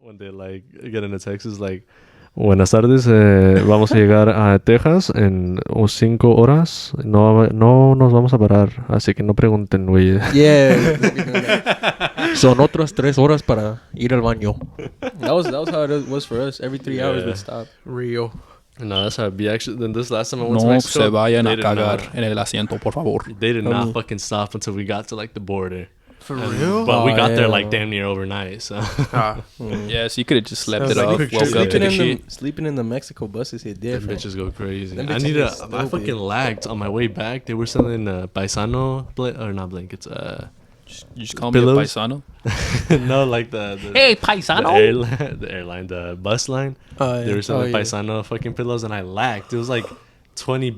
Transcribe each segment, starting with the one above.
when they like get into Texas, like, buenas tardes, vamos a llegar a Texas en 5 horas. No nos vamos a parar, así que no pregunten, güey. Yeah. Son otras 3 horas para ir al baño. That was how it was for us. Every 3 hours we'd stop. Real. No, that's how it'd be actually. Then this last time I went to No Mexico, se vayan they a did cagar not- en el asiento, por favor. They did not fucking stop until we got to like the border. For real? But we Oh, got there yeah. like damn near overnight. So Yeah, so you could have just slept Sounds it like off. quick Woke up, trip. took a shit. Sleeping in the Mexico buses hit them different. bitches go crazy. Them I bitches need get I stupid. fucking lagged on my way back. They were selling paisano or not blankets. You just call me a Pillows? paisano? No, like the Hey, the paisano! airline, the bus line. They were selling paisano fucking pillows, and I lagged. It was like 20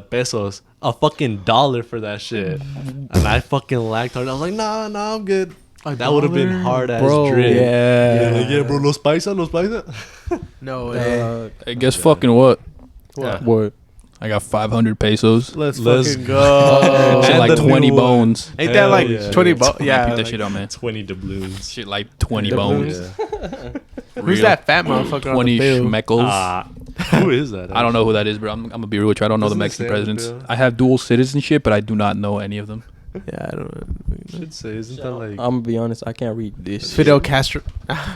pesos, a fucking $1 for that shit, and I fucking lagged hard. I was like, nah, I'm good. That would have been hard as Bro, drip. yeah. Bro, los paisa. No way. Hey, guess fucking what? What? What? I got 500 pesos. Let's Let's fucking go. Shit And like the 20 new one. bones. Ain't Hell that like yeah. 20 Yeah, bucks? Yeah. Keep that like- shit out, man. 20 doubloons. Shit like 20 Doubloons? bones. Yeah. Who's that fat motherfucker on 20 the bill? schmeckles. Who is that? I don't know who that is, bro. I'm gonna be real with you. I don't know the Doesn't it Mexican say on the presidents. bill? I have dual citizenship, but I do not know any of them. Yeah, I don't know. Should say, isn't that like I'm gonna be honest. I can't read this. Fidel Castro.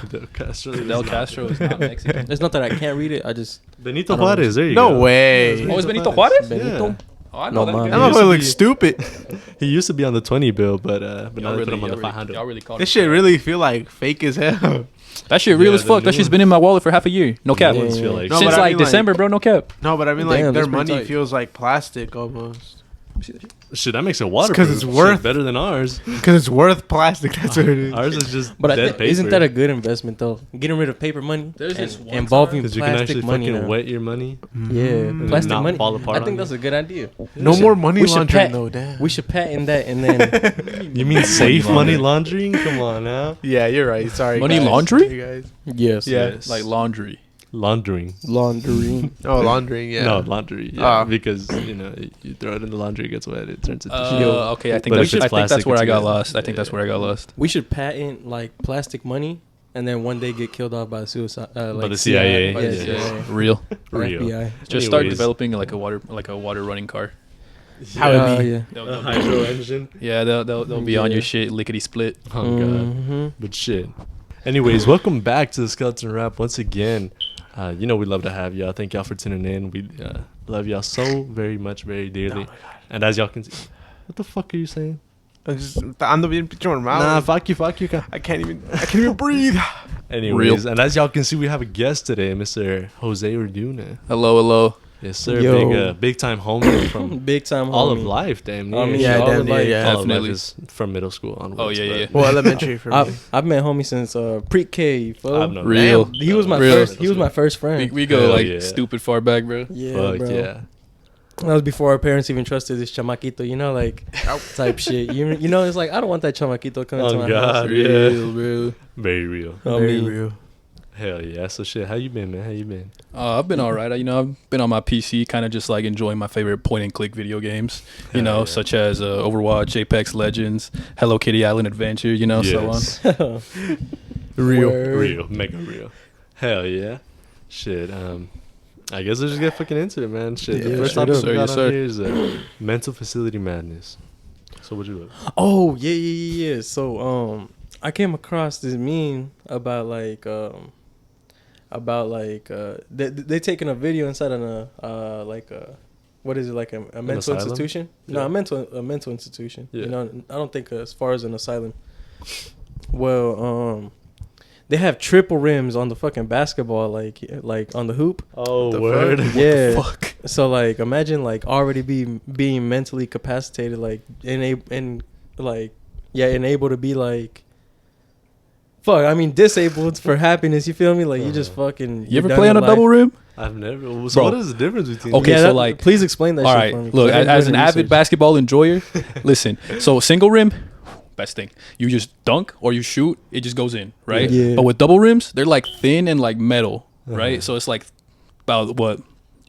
Fidel Castro? Fidel Castro is not Mexican. It's not that I can't read it. I just Benito I don't know. Juarez. There you go. No way. Oh, it's Benito Juarez? Benito. Yeah. Oh, I No, know man. that That guy. used to motherfucker looks be- stupid. He used to be on the 20 bill, but now Y'all they put him on really, the 500. y'all really called This it. shit really feel like fake as hell. That shit real Yeah, as the fuck. That new shit's one. been in my wallet for half a year. No cap. New ones feel like No, Since but I like mean, like- December, bro. No cap. No, but I mean, Damn, like, their that's pretty money tight. feels like plastic almost. shit. That makes it waterproof. it's Shit, worth- better than ours. Because it's worth plastic. That's what it is. Ours is just But I dead think paper. isn't that a good investment though? Getting rid of paper money There's and this one involving because you can plastic actually money fucking now. wet your money. Yeah, and plastic not money. fall apart I think on that's you. a good idea. No more money we should laundering, pat- though, damn. We should patent that and then You mean safe money laundering. laundering? Come on now. Yeah, you're right. Sorry. Money guys. laundry? Sorry, guys. yes, Yes. Like laundry. Laundering. laundering. Oh, laundering, yeah. No, laundry. Yeah, Ah. because you throw it in the laundry, it gets wet, it turns into Okay, I think But that's, if it's I think plastic, that's where it's I got good. lost. I think that's where I got lost. We should patent like plastic money and then one day get killed off by suicide. Like the CIA. Yeah, Yeah. CIA. Real. Or Real. FBI. Just start Anyways. developing like a water running car. How it be? Yeah. They'll hydro engine. Yeah, they'll be on Yeah. your shit lickety split. Oh god. Mm-hmm. But shit. Anyways, welcome back to the Skeleton Rap once again. We love to have y'all. Thank y'all for tuning in. We love y'all so very much, very dearly. And as y'all can see, what the fuck are you saying? Ando bien pinche Nah, normal. fuck you. I can't even breathe. Anyways, and as y'all can see, we have a guest today, Mr. Jose Orduna. Hello. Yes, sir. Yo. Big time homie from Big time. all of homie. life, damn near. I mean, Yeah, all damn of near, life. yeah. all of life Definitely. is from middle school onwards. Oh, yeah, yeah. but Well, elementary for me. I've met homie since pre-K. fool. I've known Real. damn, He was my Real. first. He was my first friend. We go Hell like yeah. stupid far back, bro. Yeah, Fuck bro. yeah. That was before our parents even trusted this chamaquito. You know, like type shit. You know, it's like I don't want that chamaquito coming to Oh my god, house. yeah. Real. Very real. Very Homie. real. Hell yeah. So shit, how you been, man? How you been? I've been all right. I've been on my PC, kind of just like enjoying my favorite point and click video games. Hell yeah. Such as Overwatch, Apex Legends, Hello Kitty Island Adventure. Yes. so on. Real. Mega real. Hell yeah. Shit. I guess let's just get fucking into it, man. Shit. Yeah, the first straight topic up. we got Yes, on sir. here is mental facility madness. So what you look? Oh yeah. So I came across this meme about they taking a video inside of what is it, like a mental asylum? institution? Yeah. No, a mental institution. Yeah. You know, I don't think as far as an asylum. Well, they have triple rims on the fucking basketball, like on the hoop. Oh, The word. fuck? Yeah. So like, imagine like already being mentally capacitated, like able to be like, fuck. I mean, disabled for happiness. You feel me? Like you just fucking. You ever play on a double rim? I've never. So Bro. what is the difference between? Okay, Yeah, so like, please explain that. all shit right, for me, 'cause look, I didn't as do an any avid research. basketball enjoyer, listen. So single rim, best thing. You just dunk or you shoot, it just goes in, right? Yeah. But with double rims, they're like thin and like metal, Uh-huh. right? So it's like about what,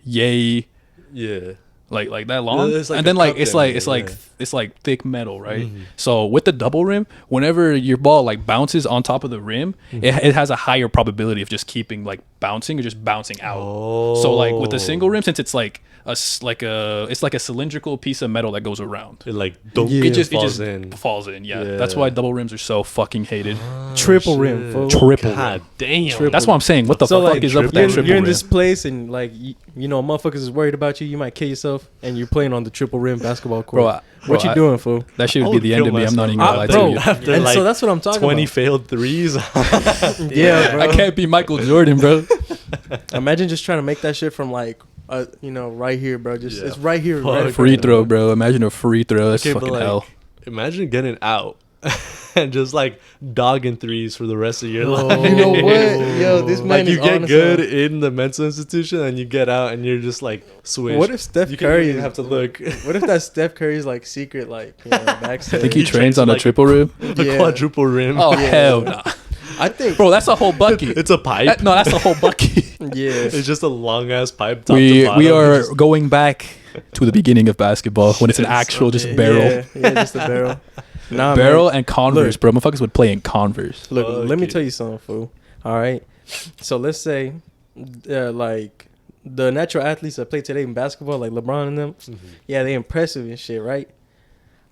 yay, Yeah. like that long, Yeah, it's like and a then like cup it's in like it, it's like yeah. it's like thick metal, right? Mhm. So with the double rim, whenever your ball like bounces on top of the rim, it has a higher probability of just keeping like bouncing or just bouncing out. So like with the single rim, since it's like it's like a cylindrical piece of metal that goes around. It like don't Yeah. It just falls in. Yeah, that's why double rims are so fucking hated. Triple shit. rim, fool. Triple God rim. damn. Triple. That's what I'm saying. What the So, fuck like, is up with you're, that triple you're in rim? this place and like you know motherfuckers is worried about you. You might kill yourself, and you're playing on the triple rim basketball court. What you doing, fool? That shit I would be would the end kill of me. I'm not even myself gonna lie bro. to you. After And like so that's what I'm talking 20 about. failed threes. Yeah, bro. I can't be Michael Jordan, bro. Imagine just trying to make that shit from like right here, bro. Just Yeah. it's right here. Fuck. Right in Free front of throw, you. bro. Imagine a free throw. That's Okay, but, fucking like, hell. Imagine getting out and just like dogging threes for the rest of your Oh. life. You know what? Yo, this man like you is get on good some- in the mental institution and you get out and you're just like swish. What if Steph you can't Curry even is have to look? What if that Steph Curry's like secret backstage? I think he He trains trains on a like- triple rim. The Yeah. quadruple rim. Oh Yeah. hell no, I think, bro. That's a whole bucket. It's a pipe. No, that's a whole bucket. yeah. It's just a long ass pipe. Top to we bottom. we are Just- going back to the beginning of basketball when it's an actual just okay. barrel, Yeah, just a barrel. Nah, barrel man. and Converse, bro. Motherfuckers would play in Converse. Look, Fuck let me it. tell you something, fool. All right. So let's say, like the natural athletes that play today in basketball, like LeBron and them, yeah, they impressive and shit, right?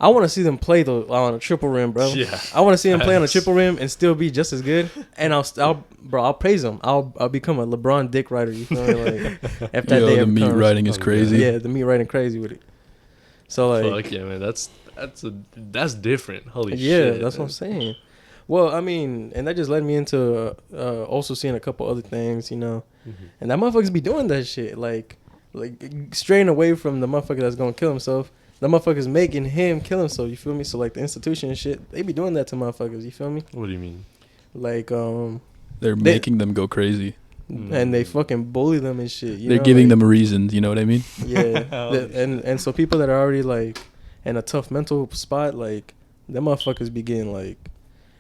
I want to see them play on a triple rim, bro. Yeah. I want to see them play on a Yes. triple rim and still be just as good. And I'll praise them. I'll become a LeBron dick writer. You feel me? Like if that Yo, day the ever meat comes. riding is Oh, crazy. Yeah, the meat riding crazy with it. So like, Fuck yeah, man. That's different. Holy yeah, shit. that's what I'm saying. Well, I mean, and that just led me into also seeing a couple other things, you know. And that motherfuckers be doing that shit, like straying away from the motherfucker that's gonna kill himself. The motherfuckers making him kill himself. You feel me? So like the institution and shit, they be doing that to motherfuckers. You feel me? What do you mean? Like They're making them go crazy. and they fucking bully them and shit. They're giving them reasons. You know what I mean? Yeah, Holy and so people that are already like in a tough mental spot, like them motherfuckers be getting like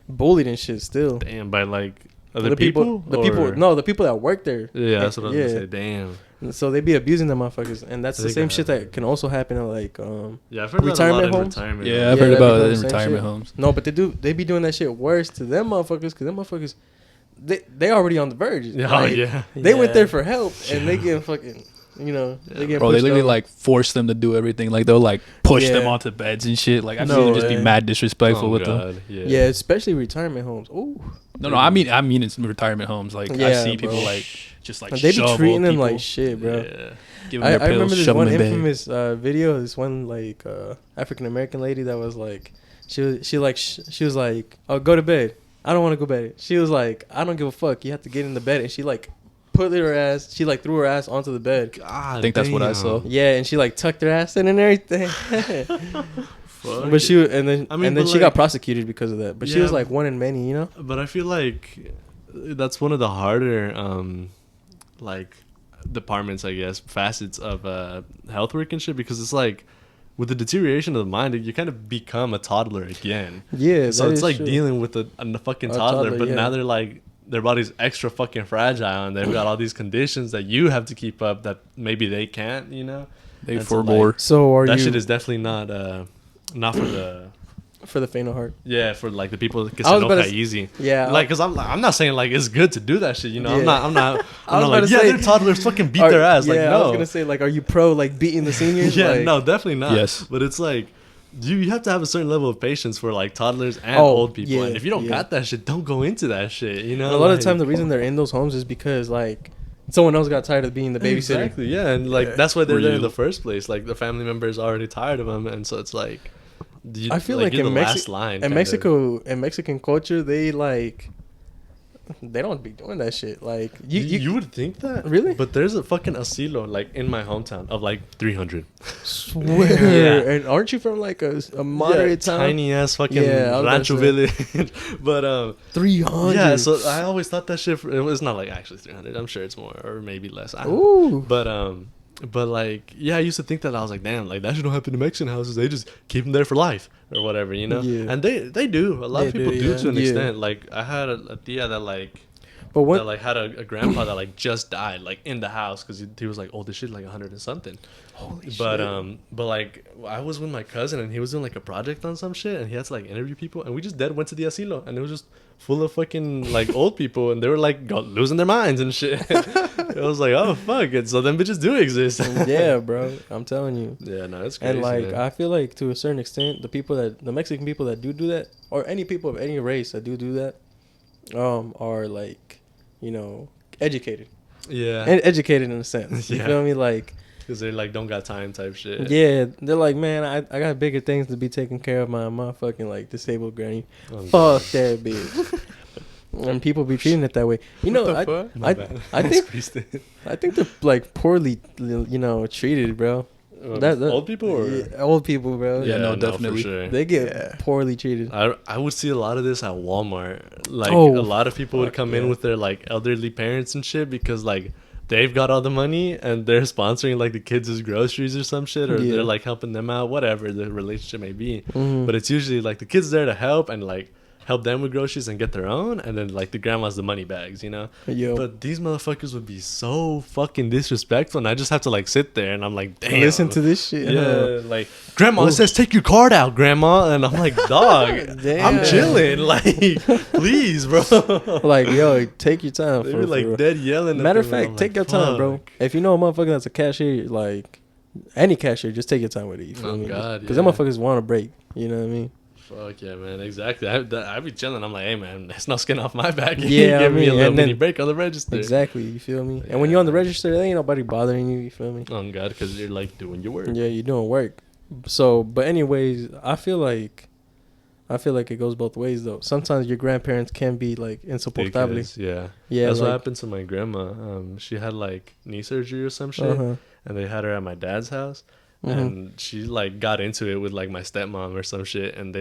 bullied and shit still. Damn, by like other The people that work there. Yeah, that's what I was Yeah. gonna say. Damn. So they be abusing them motherfuckers, and that's I the think same I shit heard that can also happen in like Yeah, I've heard that a lot retirement in homes? retirement. Yeah, I've Yeah, heard they about be it doing in the same retirement shit. homes. No, but they be doing that shit worse to them motherfuckers because them motherfuckers they already on the verge. Yeah, Like, yeah. They went Yeah. there for help and they getting fucking they getting Bro, they pushed literally over. like force them to do everything. Like they'll like push them Yeah. onto beds and shit. Like I've No seen them just be way. mad disrespectful Oh, with them. God. Yeah. yeah, especially retirement homes. Ooh, No, I mean it's retirement homes. Like I Yeah, see people bro. like just like they be shove treating old them people, like shit, bro. Yeah. give them I their pills, remember this shove one them in bed. infamous video. This one like African American lady that was like, she was like, oh, go to bed. I don't want to go to bed. She was like, I don't give a fuck. You have to get in the bed, and she like put her ass. She like threw her ass onto the bed. God, I think that's what I damn. saw. Yeah, and she like tucked her ass in and everything. Fuck But she it. and then I mean, and then but, she got like- prosecuted because of that. But she Yeah. was like one in many, you know. But I feel like that's one of the harder, like, departments, I guess, facets of health work and shit, because it's like, with the deterioration of the mind, you kind of become a toddler again. Yeah, So that it's is like true. dealing with a fucking A toddler, toddler, but yeah. now they're like, their body's extra fucking fragile, and they've got all these conditions that you have to keep up that maybe they can't, you know? They And so, forbore. So are that you shit is definitely not for the faint of heart? yeah, for like the people que I se was about enoja to easy. Yeah, Like, cause I'm not saying like it's good to do that shit, you know. Yeah. I'm not I was like, about to yeah, say- their toddlers fucking beat Are- their ass. Like, yeah, no. I was gonna say like, are you pro like beating the seniors? Yeah, Like, no, definitely not. Yes. But it's like you have to have a certain level of patience for like toddlers and Oh, old people. yeah, And if you don't yeah. got that shit, don't go into that shit. You know, And a lot of Like- the time the reason they're in those homes is because like someone else got tired of being the babysitter. Exactly, yeah, and like Yeah. that's why they're there in Real. the first place. Like the family member is already tired of them, and so it's like I feel like you're in the last line, in kinda. Mexico, in Mexican culture, they don't be doing that shit. Like You would think that, Really? But there's a fucking asilo like in my hometown of like 300. swear. Yeah. And aren't you from like a moderate town? tiny ass fucking Yeah, I was rancho gonna say. village. But 300. yeah, so I always thought that shit. It was not like actually 300. I'm sure it's more or maybe less. I don't know. Ooh. But like, yeah, I used to think that. I was like, damn, like that shit don't happen in Mexican houses. They just keep them there for life or whatever, you know. Yeah. And they do. A lot of They people do, do yeah. to an Yeah. extent. Like I had a tia that like. But what? That like had a grandpa that like just died like in the house because he was like old as shit, like 100 and something. Holy But like I was with my cousin and he was doing like a project on some shit and he had to like interview people and we just went to the asilo and it was just full of fucking like old people and they were like losing their minds and shit. It was like, oh fuck it, so them bitches do exist. Yeah, bro, I'm telling you. Yeah, no, it's crazy. And like man. I feel like to a certain extent, the Mexican people that do that, or any people of any race that do that, are like, you know, educated. Yeah, And educated in a sense. You Yeah. feel me? Like, because they like don't got time type shit. yeah, they're like, man, I got bigger things to be taking care of my motherfucking like disabled granny. Oh, Fuck that bitch. And people be treating it that way. You know, What the fuck? my bad. I think they're like poorly, you know, treated, bro. Old people or Yeah, old people, bro. Yeah, no, for definitely. sure. They get Yeah. poorly treated. I would see a lot of this at Walmart. Like Oh, a lot of people would come in with their like elderly parents and shit because like they've got all the money and they're sponsoring like the kids' groceries or some shit, or Yeah. they're like helping them out, whatever the relationship may be. Mhm. But it's usually like the kids there to help and like help them with groceries and get their own, and then like the grandma's the money bags, you know. Yo. But these motherfuckers would be so fucking disrespectful, and I just have to like sit there and I'm like, damn. Listen to this shit. Yeah, like grandma, it says take your card out, grandma, and I'm like, dog, Damn. I'm chilling, like, please, bro. Like, yo, take your time. They For, were like for, dead yelling. at matter of them, and fact, I'm take like, your time, bro. fuck. If you know a motherfucker that's a cashier, like any cashier, just take your time with it. You feel Oh, me? God, Because yeah. them motherfuckers want a break. You know what I mean? Fuck yeah, man, exactly. I be chilling. I'm like, hey, man, that's no skin off my back. Yeah, Give me a I mean, little and mini then- break on the register. Exactly. You feel me? And when you're on the Yeah. register, there ain't nobody bothering you. You feel me? Oh God, because you're like doing your work. Yeah, you're doing work. So, but anyways, I feel like it goes both ways though. Sometimes your grandparents can be like insoportable. Because, yeah. Yeah, That's what like, happened to my grandma. She had like knee surgery or some shit, uh-huh. and they had her at my dad's house, Mhm. and she like got into it with like my stepmom or some shit, and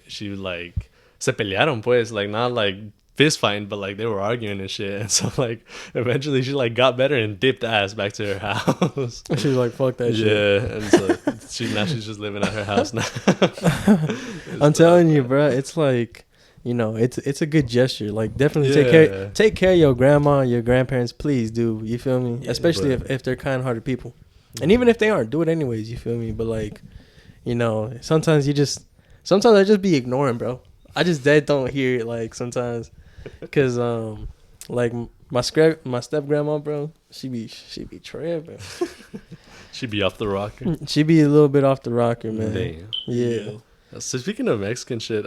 she like se pelearon pues, like not like fist fighting, but like they were arguing and shit, and so like eventually she like got better and dipped ass back to her house. She was like, "Fuck that shit." Yeah, and so she's just living at her house now. I'm telling you, bro. It's like, you know, it's a good gesture. Like, definitely Yeah. take care of your grandma, your grandparents. Please do. You feel me? Yeah, Especially but- if they're kind-hearted people, and even if they aren't, do it anyways. You feel me? But like, you know, sometimes I just be ignoring, bro. I just dead don't hear it. Like sometimes, cause like my step grandma, bro. She be tripping. She'd be off the rocker. She be a little bit off the rocker, man. Damn. Yeah. So speaking of Mexican shit,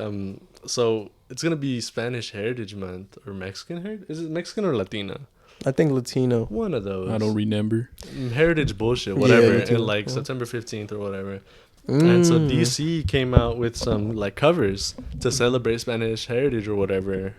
so it's gonna be Spanish Heritage Month or Mexican Heritage? Is it Mexican or Latino? I think Latino. One of those. I don't remember. Heritage bullshit, whatever. me too. And like Yeah. September 15th or whatever. And so Mm. DC came out with some like covers to celebrate Spanish heritage or whatever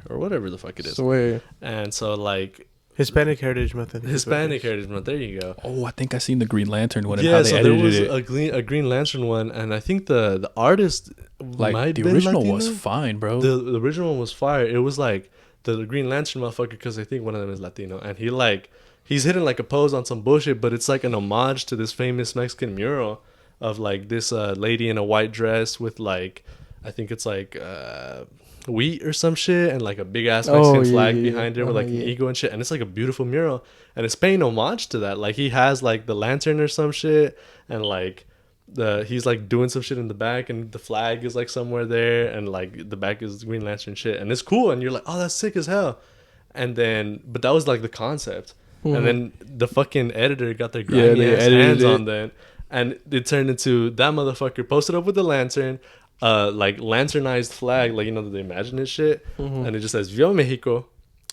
the fuck it is. Swear. And so like Hispanic Heritage Month. I think is what it Hispanic is. Heritage Month. There you go. Oh, I think I seen the Green Lantern one and Yeah, how they so there edited was it. a Green Lantern one, and I think the artist Like might the been original Latino. was fine, bro. The original one was fire. It was like the Green Lantern motherfucker, because I think one of them is Latino, and he's hitting like a pose on some bullshit, but it's like an homage to this famous Mexican mural of like this lady in a white dress with like, I think it's like wheat or some shit, and like a big ass Mexican flag behind her with like an eagle and shit, and it's like a beautiful mural, and it's paying homage to that. Like he has like the lantern or some shit, and like he's like doing some shit in the back, and the flag is like somewhere there, and like the back is Green Lantern shit, and it's cool, and you're like, oh, that's sick as hell. And then, but that was like the concept, and then the fucking editor got their grimy they ass edited hands it. on that, and it turned into that motherfucker posted up with the lantern, like lanternized flag, like, you know, the Imagine It shit, and it just says Viva Mexico,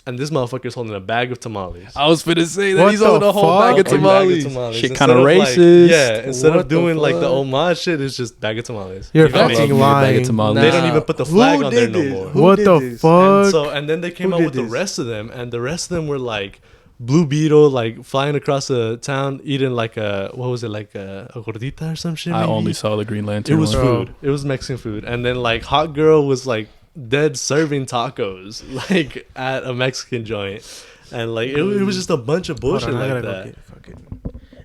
and this motherfucker's holding a bag of tamales. I was finna say that What he's holding the a whole fuck? bag of A bag of tamales. Shit, Instead kind of of, like- racist. yeah, instead What of the doing like the fuck? homage shit, it's just bag of tamales. You're Viva Mexico. fucking Love me a bag of lying. tamales. They don't even put the flag on there no more. Who What did the this? fuck? And then they came Who out did with the this? rest of them, and the rest of them were like Blue Beetle, like flying across the town, eating like a gordita or some shit. I maybe? only saw the Green Lantern. It was one. food. It was Mexican food, and then like Hot Girl was like dead serving tacos like at a Mexican joint, and like it was just a bunch of Hold bullshit on, I like gotta go that. get fucking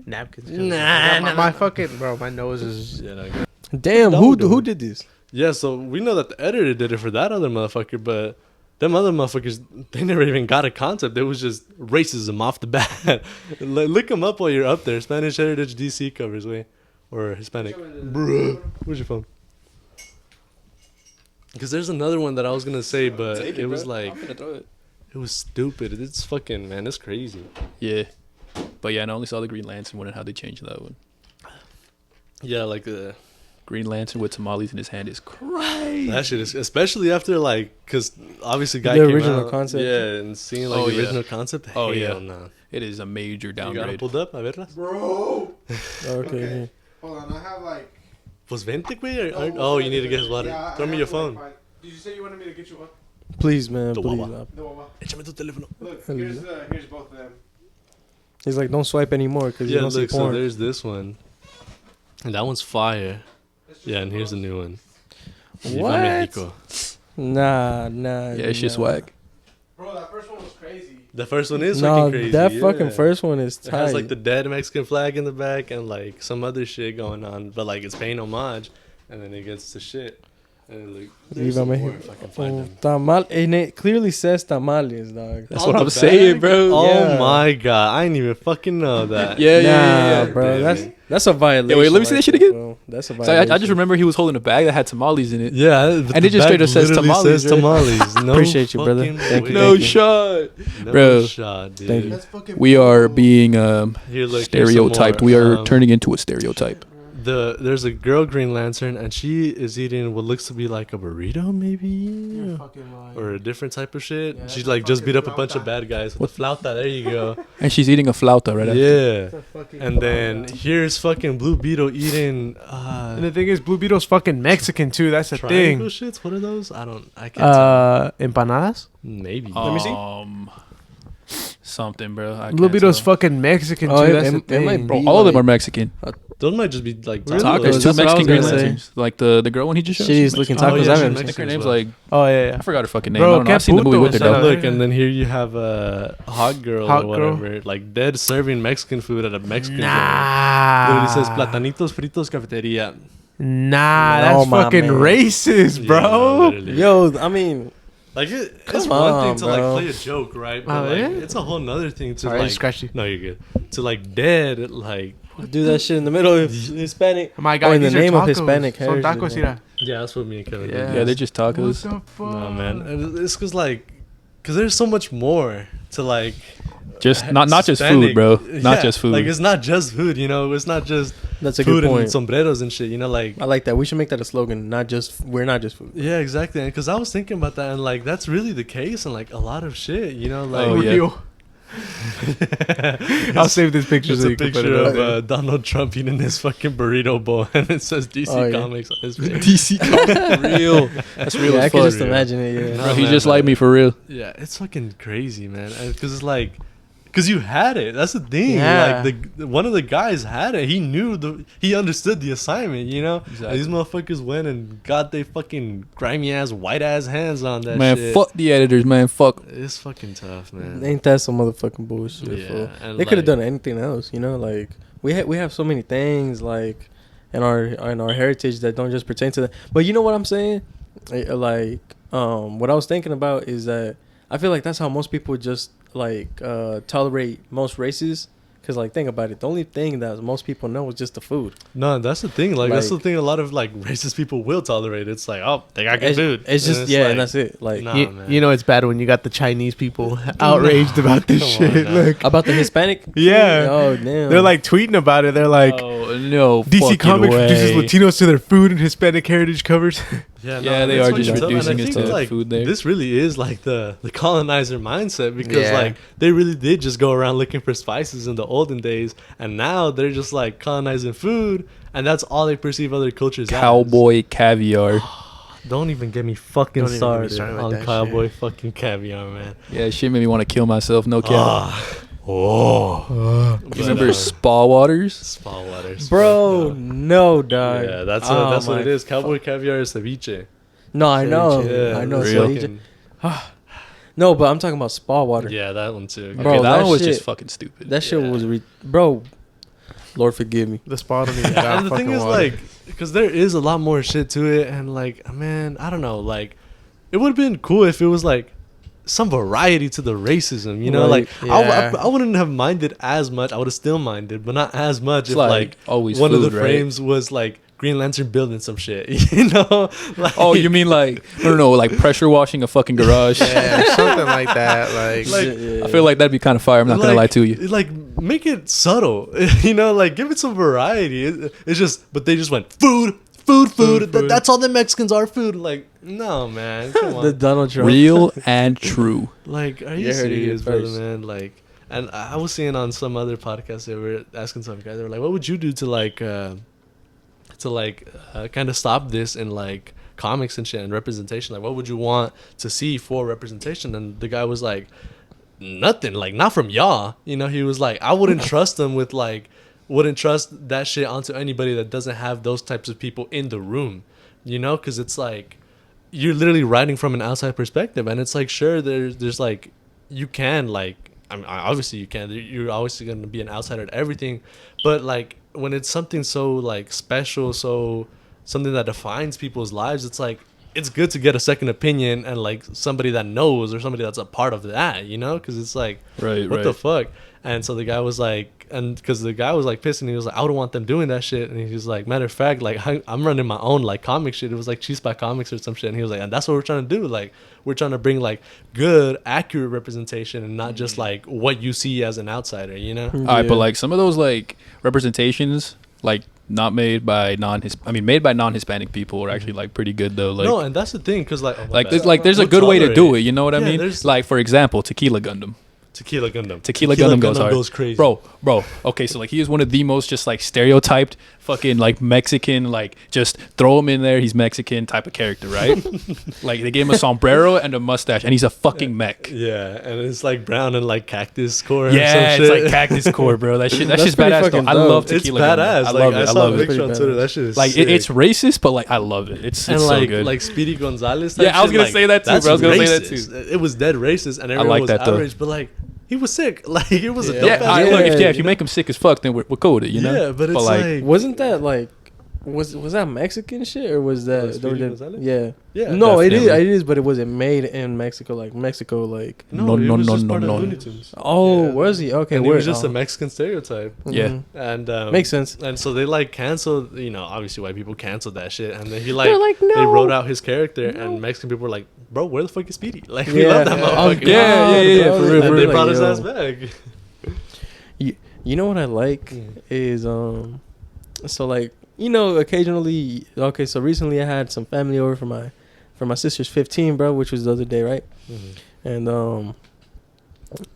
napkins. Nah, my fucking bro, my nose is. Yeah, no, Damn, Double who doing. did this? yeah, so we know that the editor did it for that other motherfucker, but them other motherfuckers, they never even got a concept. It was just racism off the bat. Look them up while you're up there. Spanish Heritage DC covers, way. Or Hispanic. Bruh. Where's your phone? Because there's another one that I was going to say, but it was like... It was stupid. It's fucking, man, it's crazy. Yeah. But yeah, I only saw the Green Lantern one and how they changed that one. Yeah, like the... Green Lantern with tamales in his hand is crazy. That shit is, especially after like, because obviously guy the came original out, concept. yeah, and seeing like the original concept. Oh hell yeah, no. It is a major You got them downgrade. pulled up, a verlas. Bro. Okay. Hold on, I have like. Pues vente, güey. Oh, you need to get his water. Yeah, Throw I me have your like phone. Did you say you wanted me to get you one? Please, man. The Please. wawa. The wawa. Échame tu teléfono. Look, here's both of them. He's like, don't swipe anymore because you Yeah, don't see look, so porn. there's this one. And that one's fire. Yeah, and here's the new one. Viva What? Mexico. Nah. Yeah, it's just whack. Bro, that first one was crazy. The first one is No, fucking crazy. that yeah. fucking first one is It tight. has like the dead Mexican flag in the back and like some other shit going on, but like it's paying homage, and then it gets to shit. And like, there's Viva some more Mexico. if I can find them. Tamal, and it clearly says tamales, dog. That's On what the I'm back? saying, bro. Oh Yeah. my god, I didn't even fucking know that. Yeah. bro. Damn That's a violation. wait, let me see that shit again. Bro. That's a So violation. I just remember he was holding a bag that had tamales in it. Yeah, And it just straight up says tamales, Says right? tamales. No Appreciate you, brother. fucking Thank you, way. No thank you. shot. No Bro. shot, dude. Thank you. That's fucking. We are bro. being Here, look, here's some stereotyped. more. We are turning into a stereotype. There's a girl Green Lantern, and she is eating what looks to be like a burrito, maybe, You're fucking lying. or a different type of shit. Yeah, She that's like just fucking beat up a bunch of flauta. bad guys with a flauta. There you go. And she's eating a flauta right after. Yeah. That's a fucking And then flauta. here's fucking Blue Beetle eating And the thing is, Blue Beetle's fucking Mexican too. That's the triangle thing. shits. What are those? I can't tell. Empanadas. Maybe. Let me see. Something, bro. I Blue can't Beetle's tell. fucking Mexican too. Oh, That's it the thing. might Bro, be all of them like- are Mexican. Those might just be like Really? tacos. Tacos. That's Two what I was Mexican Green gonna say. Lanterns. Like the girl one he just showed. Shitty she's looking Mexican. tacos yeah, I've she's ever I seen. think her Mexican name's as well. like Oh yeah, I forgot her fucking name. Bro, I don't know. I've seen the movie Caputo with her and though. stuff. Look, and then here you have a hot girl Hot or girl? whatever, like dead serving Mexican food at a Mexican joint. Nah. Literally says platanitos fritos cafeteria. Nah, Oh, that's my fucking man. racist, Yeah, bro. literally. Yo, I mean, Like it's Come one on, thing to bro. like play a joke, right? But Oh, like yeah? it's a whole nother thing to Sorry, I like. just scratched you. No, you're good. To like dead, like do that shit in the middle of Hispanic. My Oh, God, in the these are name of tacos. Hispanic Son heritage, tacos, man. mira. yeah, that's what me and Kevin Yeah. did. Yeah, they're just What tacos. the fuck? No man, and it's cause there's so much more to like. Just not just Hispanic- food, bro. Not Yeah, just food. Like it's not just food, you know. It's not just That's a food good and point. sombreros and shit, you know. Like I like that. We should make that a slogan. We're not just food. yeah, exactly. Because I was thinking about that, and like that's really the case, and like a lot of shit, you know. Like Oh, yeah. Real. I'll save this picture It's so a you can put picture it of up. Donald Trump eating his fucking burrito bowl, and it says DC Oh, yeah. Comics on his face. DC comic real. That's real Yeah, I as could fuck. just imagine it. Yeah. No, Bro, he man, just like but- me for real. Yeah, it's fucking crazy, man. Because it's like, because you had it. That's the thing. Yeah. Like one of the guys had it. He knew he understood the assignment. You know. Exactly. And these motherfuckers went and got their fucking grimy ass, white ass hands on that Man, shit. fuck the editors, man. Fuck. It's fucking tough, man. Ain't that some motherfucking bullshit? Yeah, fool? and They could have like- done anything else, you know. Like we have so many things like in our heritage that don't just pertain to that. But you know what I'm saying? What I was thinking about is that I feel like that's how most people just like tolerate most races. Cause like think about it, the only thing that most people know is just the food. No, that's the thing. Like that's the Like- thing. A lot of like racist people will tolerate. It's like, oh, they got good It's, food. it's just And yeah, like, and that's it. Like Nah, You, man. you know it's bad when you got the Chinese people outraged about this Come on shit. now. Look, about the Hispanic. Yeah. Oh damn. they're like tweeting about it. They're like, oh no, DC fucking Comics way. reduces Latinos to their food and Hispanic heritage covers. Yeah, Yeah, they it's are fucking just tough. And reducing I it think, to like, food there. This really is like the colonizer mindset because Yeah. like they really did just go around looking for spices in the olden days, and now they're just like colonizing food, and that's all they perceive other cultures Cowboy caviar. as. Don't even get me fucking Don't even get me started started with on that cowboy fucking caviar, man. Yeah, shit made me want to kill myself. No cap. Oh, You remember Spa Waters? spa waters, Bro, fuck no, no. dog. Yeah, that's Oh that's what my it is. Cowboy caviar is ceviche. No, I know. Yeah, I know. real. So no, but I'm talking about spa water. Yeah, that one too. Bro, Okay, that that one was shit- just fucking stupid. That shit Yeah. was bro. Lord forgive me. The spot don't even got And the thing fucking is, water. like, because there is a lot more shit to it, and like, man, I don't know, like, it would have been cool if it was like some variety to the racism, you know, Right, like yeah. I wouldn't have minded as much. I would have still minded, but not as much if like like always one of food, the right? frames was like Green Lantern building some shit, you know? Like, Oh, you mean like no, like pressure washing a fucking garage? Yeah, something like that. Like, Yeah. I feel like that'd be kind of fire. I'm not gonna lie to you. Like, make it subtle, you know, like give it some variety. It's just, but they just went food. That's all the Mexicans are, food. Like, no, man, come on. The Donald Trump. Real and true. Like, are you You heard it here serious, brother, first. man? Like, and I was seeing on some other podcast, they were asking some guys, they were like, what would you do to kind of stop this in like comics and shit and representation? Like, what would you want to see for representation? And the guy was like, nothing, like not from y'all, you know. He was like, I wouldn't trust them with like, wouldn't trust that shit onto anybody that doesn't have those types of people in the room, you know, because it's like you're literally writing from an outside perspective, and it's like, sure, there's like, you can like, I mean, obviously you can, you're obviously going to be an outsider to everything, but like when it's something so like special, so something that defines people's lives, it's like, it's good to get a second opinion and like somebody that knows or somebody that's a part of that, you know, because it's like, Right, what right. the fuck. And so the guy was like, and because the guy was like pissing, he was like, I wouldn't want them doing that shit. And he was like, matter of fact, like I'm running my own like comic shit. It was like Chispa Comics or some shit. And he was like, and that's what we're trying to do. Like, we're trying to bring like good, accurate representation and not just like what you see as an outsider, you know? All right, but like some of those like representations, like not made by made by non-Hispanic people are actually like pretty good though. Like, no, and that's the thing, because like, oh, my like bad. there's a We'll good way to do tolerate it. You know what I Yeah, mean? there's- Like for example, Tequila Gundam. Tequila Gundam. Tequila Gundam goes hard. crazy. Bro. Okay, so like he is one of the most just like stereotyped fucking like Mexican, like just throw him in there, he's Mexican type of character, right? Like they gave him a sombrero and a mustache and he's a fucking mech. Yeah, and it's like brown and like cactus core. or Yeah, some it's shit. like cactus core, bro. That's That's just pretty badass though. fucking I dope. love It's Tequila badass. Gundam. I Like, love it. I I saw love a it. picture on Pretty Twitter. badass. That shit is Like sick. it's racist, but like I love it. It's and so like good. like Speedy Gonzalez. Type Yeah, I was shit, gonna like, say that too, that's bro. I was gonna say that racist. It was dead racist, and everyone like was that, though. outraged. But like, he was sick. Like, it was a dope yeah, ass I, movie, look, if you know? make him sick as fuck, then we're cool with it, you know. Yeah, but it's like, Wasn't that like, was that Mexican shit or was that? Speedy Gonzalez? Yeah. yeah, No, it is. definitely. It is, but it wasn't made in Mexico. Like Mexico, like. no, No, it was no, just no, part no. of Looney Tunes. Oh, Yeah. was he? Okay, And it word. was just Oh. a Mexican stereotype. Yeah. Mhm. And Makes sense. And so they like canceled, you know, obviously white people canceled that shit, and then he like, They're like, they no. wrote out his character, and Mexican people were like, bro, where the fuck is Speedy? Like, we Yeah. love that Oh, motherfucker. Yeah, God, for bro. real, And for they real. brought his Yo. ass back. You know what I like Mm. is so like, you know, occasionally, okay, so recently I had some family over for my sister's 15, bro, which was the other day, right? And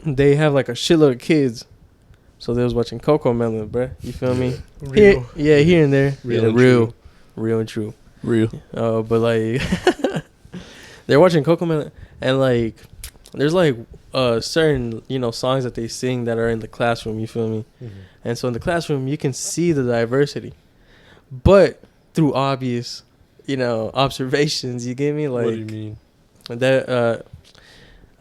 they have like a shitload of kids, so they was watching Coco Melon, bro. You feel me? Here and there. Real Yeah, and real and true. Real. But like they're watching Coco Melon, and like there's like certain, you know, songs that they sing that are in the classroom. You feel me? And so in the classroom, you can see the diversity, but through obvious, you know, observations. You get me? Like What do you mean? that.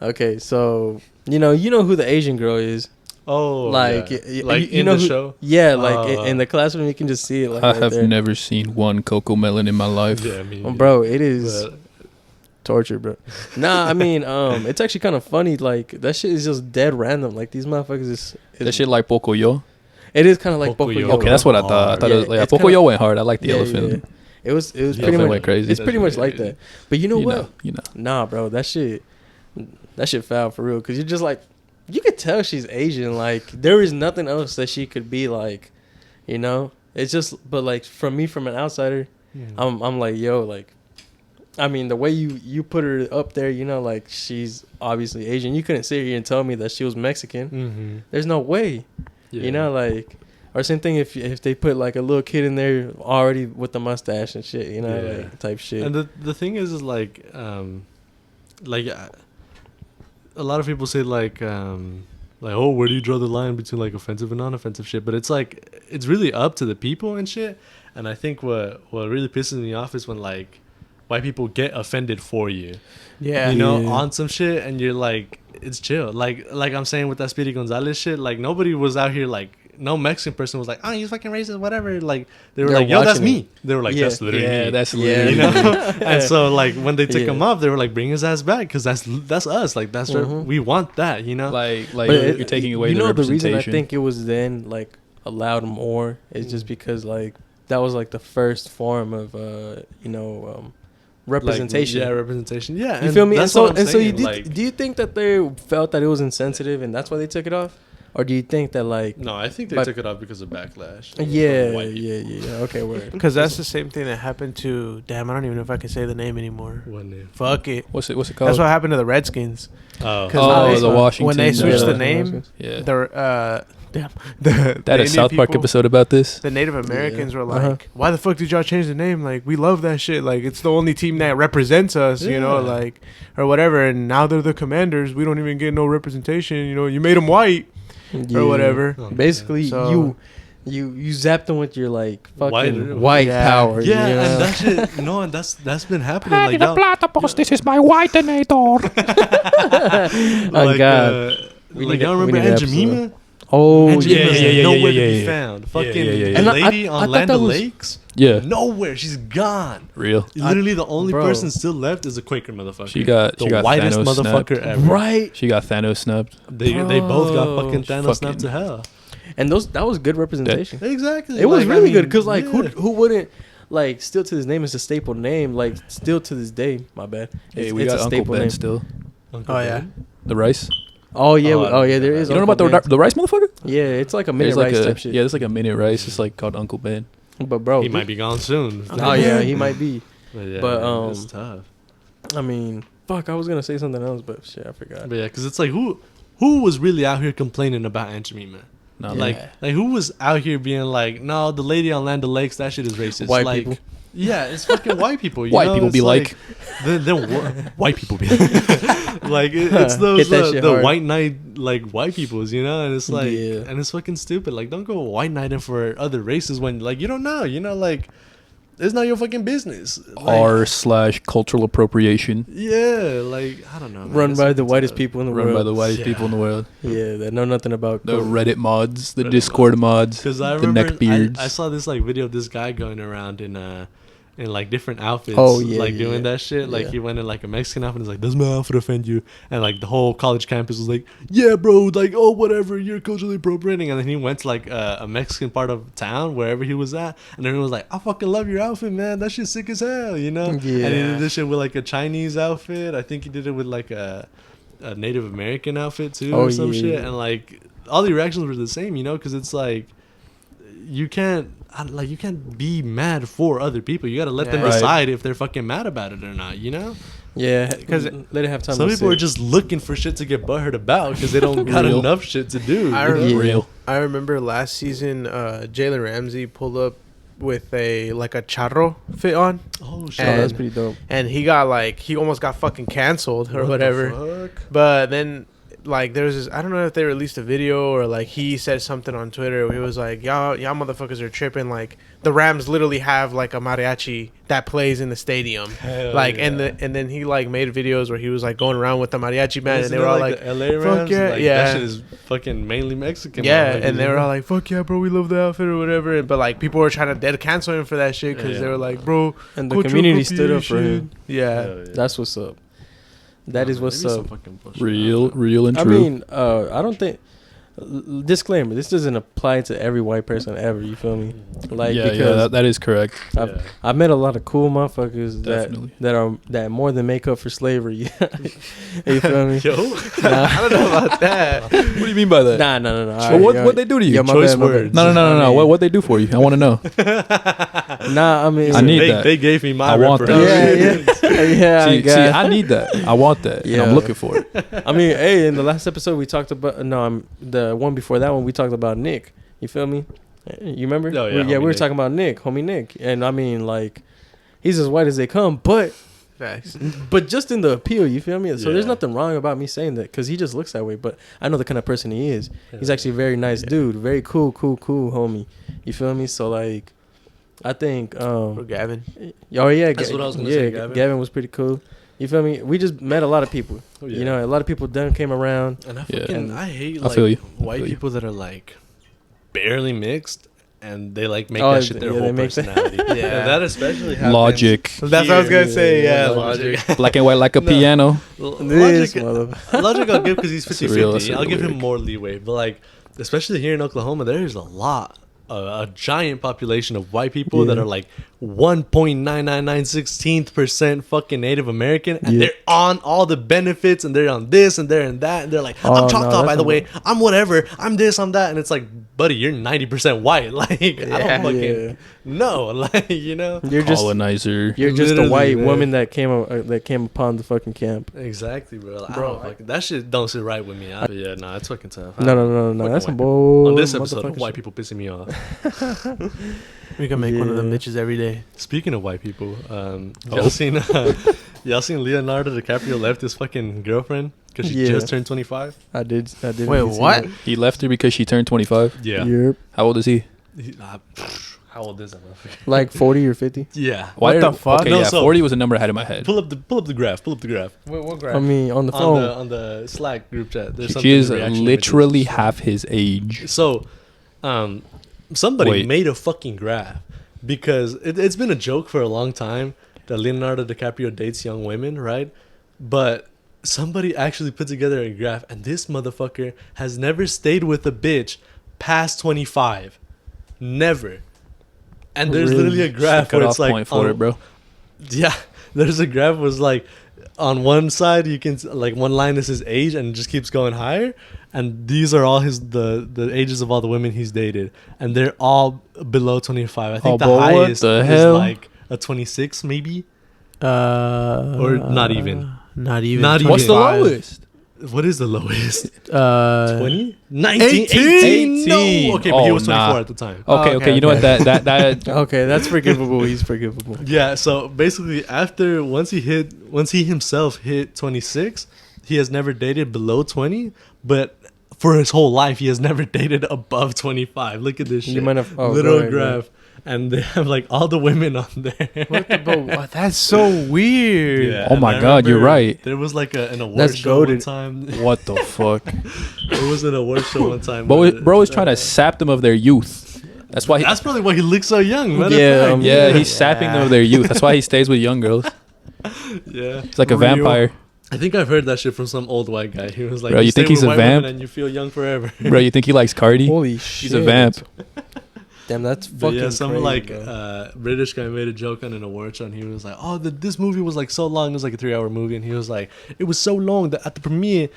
Okay, so you know who the Asian girl is. Oh, Like, yeah. y- like you in know the who- show. Yeah, like Oh, in the classroom, you can just see it. Like I right have there. never seen one Coco Melon in my life. Yeah, I mean, Oh, bro, it is but- torture, bro. Nah, I mean, it's actually kind of funny. Like that shit is just dead random. Like these motherfuckers is That shit like Pocoyo. It is kind of like Pocoyo. Pocoyo. Okay, that's what I thought. I thought it was, Yeah, like, it's Pocoyo kinda- went hard. I like the Yeah, elephant. yeah. It was Yeah, pretty elephant much went crazy. It's pretty much like that. But you know what? You know. Nah, bro, that shit foul for real. Cause you're just like, you could tell she's Asian. Like there is nothing else that she could be like, you know. It's just, but like from an outsider, I'm like, yo, like, I mean, the way you put her up there, you know, like she's obviously Asian. You couldn't sit here and tell me that she was Mexican. Mm-hmm. There's no way, you know, like. Or same thing if they put like a little kid in there already with the mustache and shit, you know, Yeah. like type shit. And the thing is like a lot of people say like oh, where do you draw the line between like offensive and non-offensive shit? But it's like it's really up to the people and shit. And I think what really pisses me off is when like white people get offended for you. Yeah. You know, Yeah. on some shit, and you're like, it's chill. Like I'm saying with that Speedy Gonzalez shit, like nobody was out here like no Mexican person was like, oh, he's fucking racist, whatever. Like they were They're like, yo, that's watching me. They were like, that's literally me. that's Yeah. literally You know, and so like when they took Yeah. him off, they were like, bring his ass back because that's us. Like that's what we want that. You know, like But you're taking away you the know, the representation. reason I think it was then like allowed more is just because like that was like the first form of representation. Like, representation. Yeah, You feel me? And That's so what I'm and so you saying, did, like, do you think that they felt that it was insensitive and that's why they took it off, or do you think that like no, I think they but- took it off because of backlash. yeah, from white yeah, people. yeah, okay, word. Because that's the same thing that happened to. Damn, I don't even know if I can say the name anymore. What name? Fuck it. What's it called? That's what happened to the Redskins. Oh, 'Cause Oh, they- the Washington. when they switched Yeah. the name, Yeah. the That is Indian South Park people- episode about this. The Native Americans were like, Uh-huh. "Why the fuck did y'all change the name? Like, we love that shit. Like, it's the only team that represents us, you know, Yeah. like, or whatever. And now they're the Commanders. We don't even get no representation. You know, you made them white Yeah. or whatever. Oh, Basically, So- you zapped them with your like fucking White- white Yeah. power. yeah, you know? and that shit. No, and that's been happening. Like, y'all, This is my whitenator. Oh like, God. We like need y'all a- we remember need an Aunt episode. Jemima? Oh Aunt yeah, Jemima's yeah, yeah, nowhere yeah, to be yeah. found. Fucking yeah, yeah. And the I lady thought on that Land was- O'Lakes. Yeah. Nowhere. She's gone. Real. Literally, the only Bro. person still left is a Quaker motherfucker. She got the whitest Thanos motherfucker snubbed. ever. right. She got Thanos snubbed. They both got Bro. fucking Thanos Fucking- snapped to hell. And that was good representation. Exactly. It was Like, I really mean, good because like yeah. who wouldn't like still to this name is a staple name like still to this day. My bad. Hey, It's, we it's got a Uncle staple Ben name. still. Uncle Oh, yeah. Ben? The rice. Oh yeah, Oh, I don't there know is. that. You don't know Uncle about Ben. the rice, motherfucker? Yeah, it's like a minute There's like rice a type shit. yeah, there's like a minute rice. It's like called Uncle Ben. But bro, He might be gone soon. Oh yeah, he might be. Yeah, but, man, it's tough. I mean, fuck, I was gonna say something else, but shit, I forgot. But yeah, because it's like who was really out here complaining about Aunt Jemima? No, Yeah. Like who was out here being like, no, the lady on Land O'Lakes, that shit is racist. White like, people. Yeah, it's fucking white people. You White know? people It's be like- white people be like it's those Hit that shit the hard. white knight like white peoples, you know, and it's like Yeah. and it's fucking stupid. Like don't go white knighting for other races when like you don't know, you know, like it's not your fucking business. Like, R/cultural appropriation. yeah, like I don't know. Man. Run It's by fucking the whitest tough. people in the Run world. by the whitest Yeah. people in the world. Yeah, that know nothing about The code. Reddit mods, the Reddit Discord mods, Because I the remember neckbeards. I saw this like video of this guy going around in like different outfits. Oh, yeah, like yeah, doing yeah. that shit. Like Yeah. he went in like a Mexican outfit and was like, does my outfit offend you? And like the whole college campus was like, yeah, bro, like oh whatever, you're culturally appropriating. And then he went to like a Mexican part of town wherever he was at, and everyone was like, I fucking love your outfit, man. That shit's sick as hell, you know? Yeah. And he did this shit with like a Chinese outfit. I think he did it with like a Native American outfit too, Oh, or some yeah, shit. yeah. And like all the reactions were the same, you know, because it's like you can't be mad for other people. You gotta let them Yeah. Right. decide if they're fucking mad about it or not, you know. Yeah, 'Cause let it have time. Some to people are sit. just looking for shit to get butthurt about because they don't got Real. enough shit to do. I you know? remember, Real. I remember last season, Jalen Ramsey pulled up with a charro fit on, Oh shit! Oh, that's and- pretty dope. and he almost got fucking canceled or What the whatever. fuck? But then, like, there was this, I don't know if they released a video or like he said something on Twitter where he was like, y'all motherfuckers are tripping. Like, the Rams literally have like a mariachi that plays in the stadium. Hell Like, yeah. and then he like made videos where he was like going around with the mariachi band, and Isn't they it were all like, the LA "Fuck Rams? yeah, Like, yeah." That shit is fucking mainly Mexican. yeah, motherfuckers, and they you were know? all like, "Fuck yeah, bro, we love the outfit or whatever." But like, people were trying to dead cancel him for that shit because Yeah. they were like, "Bro, And the cultural community stood up for him. appropriation." Yeah, Hell yeah. That's what's up. That is Nah, what's maybe some up. fucking bullshit. Real and I true. mean, I don't think. Disclaimer: this doesn't apply to every white person ever. You feel me? Like because that is correct. I've, I've met a lot of cool motherfuckers Definitely. that more than make up for slavery. You feel me? Yo, Nah. I don't know about that. What do you mean by that? No. Well, what they do to you? Yeah, my Choice bad, my bad. words. No. What they do for you? I want to know. Nah, I mean, I need they, that. They gave me my I want that. reparation. yeah. I guess. I need that. I want that. And Yeah. I'm looking for it. I mean, hey, in the last episode we talked about the one before that one we talked about Nick. You feel me? You remember? Oh, yeah, we homie were Nick. talking about Nick, homie Nick, and I mean like he's as white as they come, but Facts. just in the appeal. You feel me? So there's Yeah. nothing wrong about me saying that because he just looks that way. But I know the kind of person he is. He's actually a very nice dude, very cool, homie. You feel me? So like, I think Or Gavin. oh yeah, That's what I was gonna yeah, say, Gavin. Gavin was pretty cool. You feel me? We just met a lot of people. Oh, yeah. You know, a lot of people done came around. And I Yeah. fucking And I hate I like feel you. white feel you. people that are like barely mixed, and they like make that shit their whole personality. Yeah. That especially happens. Logic. That's what I was gonna say. Yeah, logic. Black and white like a piano. This Logic I'll give because he's 50-50. I'll give him lyric. more leeway. But like, especially here in Oklahoma, there's a giant population of white people that are like 1.9996% fucking Native American, and they're on all the benefits, and they're on this and they're on that, and they're like, I'm Choctaw, by the way, I'm whatever, I'm this, I'm that, and it's like, buddy, you're 90% white. Like, I don't fucking know. Like, you know, You're just colonizer. You're just a Literally, white man. woman that came upon the fucking camp. Exactly, bro. That shit don't sit right with me. But yeah, nah, it's fucking tough. No. Fucking That's some white people. bull. On this episode, motherfucker white shit. people pissing me off. We can make one of them bitches every day. Speaking of white people, y'all seen Leonardo DiCaprio left his fucking girlfriend because she just turned 25? I did. Wait, what? He left her because she turned 25. Yeah. Yep. How old is he? How old is that motherfucker? Like 40 or 50. Yeah. What the fuck? Okay, No, yeah, so- 40 was a number I had in my head. Pull up the graph. Pull up the graph. What I mean, on the phone. On the Slack group chat. There's She is something reaction literally images. half his age. So, somebody Wait. made a fucking graph because it's been a joke for a long time that Leonardo DiCaprio dates young women, right? But somebody actually put together a graph, and this motherfucker has never stayed with a bitch past 25. Never. And there's Really? literally a graph Cut where off it's like, point for it, bro. yeah, there's a graph was like, on one side you can like one line is his age and it just keeps going higher, and these are all the ages of all the women he's dated, and they're all below 25. I think the but what highest the is hell? like a 26 maybe, or not even. Not even. Not even. What's the 25. lowest? What is the lowest? 20? 19? 18. No. Okay, but he Oh, was 24 nah. at the time. Okay, okay, you know what? That Okay, that's forgivable. He's forgivable. Yeah, so basically once he himself hit 26, he has never dated below 20, but for his whole life he has never dated above 25. Look at this shit. You might have little go ahead, graph, and they have like all the women on there. What? That's so weird. Yeah, Oh and my I God, you're remember right. There was like an award That's show one goated. time. what the fuck? There was an award show one time. Bro, where, bro is trying to sap them of their youth. That's why. That's probably why he looks so young. matter of Yeah, fact. Yeah, he's sapping them of their youth. That's why he stays with young girls. Yeah. He's like a Real. vampire. I think I've heard that shit from some old white guy. He was like, Bro, you stay think he's with a white women vamp? and you feel young forever. Bro, you think he likes Cardi? Holy shit. He's a vamp. Damn, that's But fucking yeah, some crazy, like bro. British guy made a joke on an award show, and he was like, "Oh, this movie was like so long. It was like a 3-hour movie." And he was like, "It was so long that at the premiere,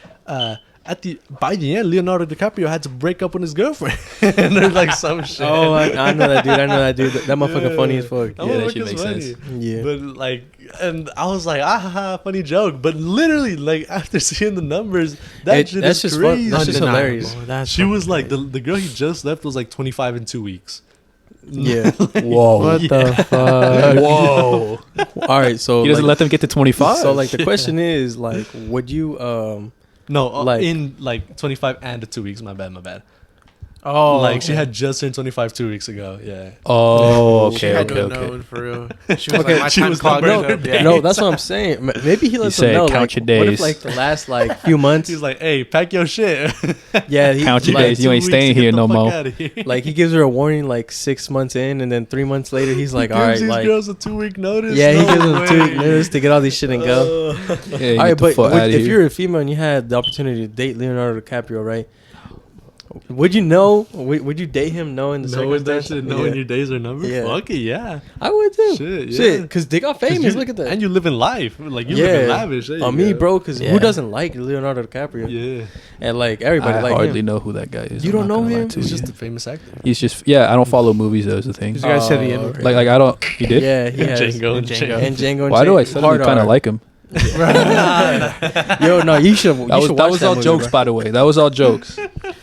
by the end, Leonardo DiCaprio had to break up with his girlfriend." And there's like some shit. Oh, I know that dude. That motherfucker funny as fuck. That Yeah, that motherfucker's shit makes funny. sense. Yeah. But like, and I was like, funny joke. But literally, like after seeing the numbers, that shit that's is just fun. crazy. That's just hilarious. That's She was like fucking the girl he just left was like 25 in 2 weeks. Yeah. Whoa. What the fuck? Whoa. All right, so He doesn't like, let them get to 25. So like the question is like, would you No, Like- in like 25 and 2 weeks. My bad. Oh, Like she had just turned 25 2 weeks ago. Yeah. Oh, She okay, had okay, to okay. know for real. She was Okay, like, my she time was clock numbered is up. her Yeah. No, that's what I'm saying. Maybe he lets them said, know. count Like, your what if days. like the last like few months? He's like, hey, pack your shit. Yeah, he, Count your like, days. You ain't 2 weeks staying to get here the no fuck more. outta here. like he gives her a warning like 6 months in, and then 3 months later he's like, all right, Gives these like girls a 2 week notice. yeah, he No gives them 2 week way. notice to get all these shit and go. Yeah, All right, but if here. you're a female and you had the opportunity to date Leonardo DiCaprio, right? Would you know? Would you date him knowing the Knowing that circumstance? shit, knowing Yeah. your days are numbered? Yeah. Fuck it, yeah. I would too. Shit, yeah. Shit, because they got 'Cause famous. you- Look at that. And you live in life. Like, you live in lavish. There you On me, go. bro, because Yeah. who doesn't like Leonardo DiCaprio? Yeah. And like everybody I like hardly him. know who that guy is. You I'm don't not know gonna lie him? to He's you. just a famous actor. He's just I don't follow movies though. Is the thing. These guys said the Oh, end. okay. Like I don't. You did? Yeah, he has. Django and Django. Django. And Django. Why do I Hard suddenly kind R. of like him? Yo, no, you should. That was all jokes, by the way. That was all jokes.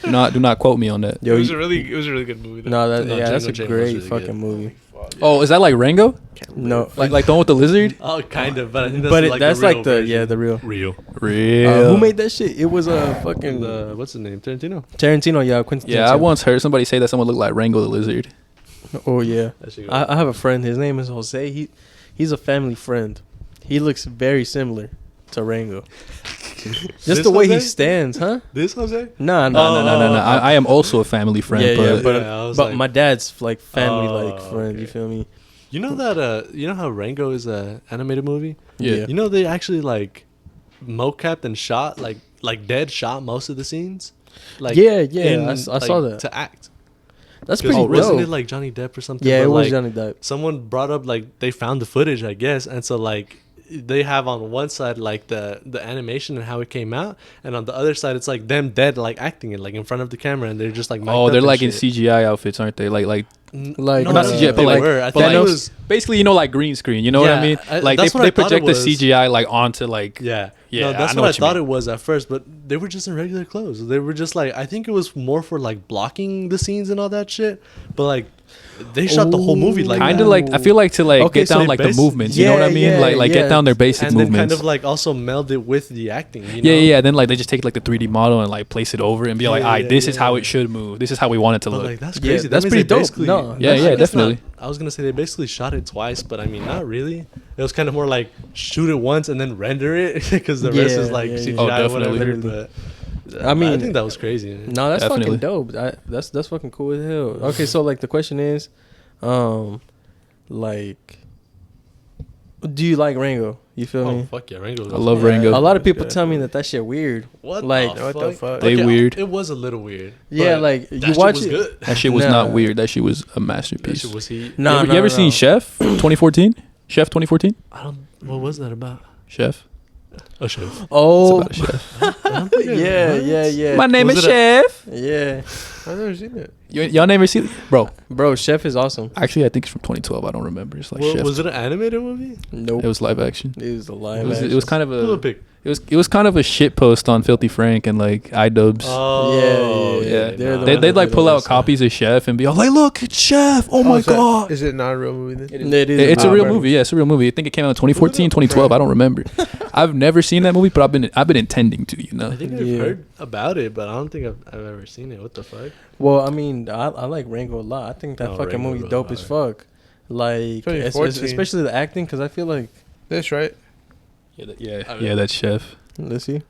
Do not quote me on that. Yo, It was a really good movie. Though. no, No, yeah, that's a Django was great really fucking good. movie. Oh, is that like Rango? No, Like the one with the lizard? Oh, kind of. But I think but that's that's the real like the version. the real. Real. Real. Who made that shit? It was a fucking What's his name? Tarantino. Tarantino. Yeah, Quentin. Yeah, I Tarantino. once heard somebody say that someone looked like Rango the lizard. Oh yeah, That shit I have a friend. His name is Jose. He's a family friend. He looks very similar to Rango. Just the way he stands, huh? This Jose? No. No. I am also a family friend. But my dad's like family like Oh, friend. okay. You feel me? You know that you know how Rango is a animated movie? Yeah. You know they actually like mocapped and shot like dead shot most of the scenes. Like I saw that. to act. That's pretty dope. Wasn't it like Johnny Depp or something? Yeah, But, it was like, Johnny Depp. Someone brought up like they found the footage, I guess, and so like they have on one side like the animation and how it came out, and on the other side it's like them dead like acting it like in front of the camera, and they're just like mic'd up they're and like in shit. CGI outfits, aren't they? Like Like no, not no, CGI, but they like, were. I but think like it was basically, like green screen. You know what I mean? Like that's what they I thought it project the was. CGI like onto like Yeah. Yeah, No, that's I know what I what you thought mean. it was at first, but they were just in regular clothes. They were just like, I think it was more for like blocking the scenes and all that shit. But like, they shot the whole movie like kind that. of like I feel like to like Okay, get so down they like the basi- movements. You know what I mean? Like get down their basic and then movements. kind of like also meld it with the acting. You know? Yeah. Then like they just take like the 3D model and like place it over and be like, Yeah, all right, yeah, this is yeah. how it should move. This is how we want it to But look. like that's Yeah, crazy. That that's means pretty they dope. basically- No, Yeah, I guess definitely. I was gonna say they basically shot it twice, but I mean not really. It was kind of more like shoot it once and then render it because the rest is like CGI Oh, definitely. whatever. But I mean, I think that was crazy. No, that's Definitely. fucking dope. That's fucking cool as hell. Okay, so like the question is, like, do you like Rango? You feel Oh me? fuck yeah, Rango. I love Rango. A lot of people tell me that shit weird. What Like, the what the fuck? They weird. It was a little weird. Yeah, but like, that you shit watch was it- Good. That shit was Nah. not weird. That shit was a That masterpiece. shit was he. No, you ever seen Chef 2014? Chef 2014? I don't. What was that about? Chef. A chef. Oh, It's about a chef. yeah. My name Was is it a- Chef. Yeah, I've never seen it. Y'all never seen it? Bro, bro, Chef is awesome. actually, I think it's from 2012. I don't remember. It's like Well, Chef. was it an animated movie? Nope, It was live action. it was a live. It was kind of A little a bit. it was kind of a shit post on Filthy Frank and like iDubbbz. Oh, Yeah. Yeah, They're they'd like pull out copies. copies of Chef and be all like, "Look, it's Chef! Oh my god!" Is it not a real movie then? It is. It's a real bro. movie. Yeah, it's a real movie. I think it came out in 2014, 2012. I don't remember. I've never seen that movie, but I've been intending to. You know. I think I've Yeah. heard about it, but I don't think I've ever seen it. What the fuck? Well, I mean, I like Rango a lot. I think that Oh, fucking Rango movie was dope as fuck. Like, 2014. especially the acting, because I feel like, That's right. Yeah, that's Chef. let's see.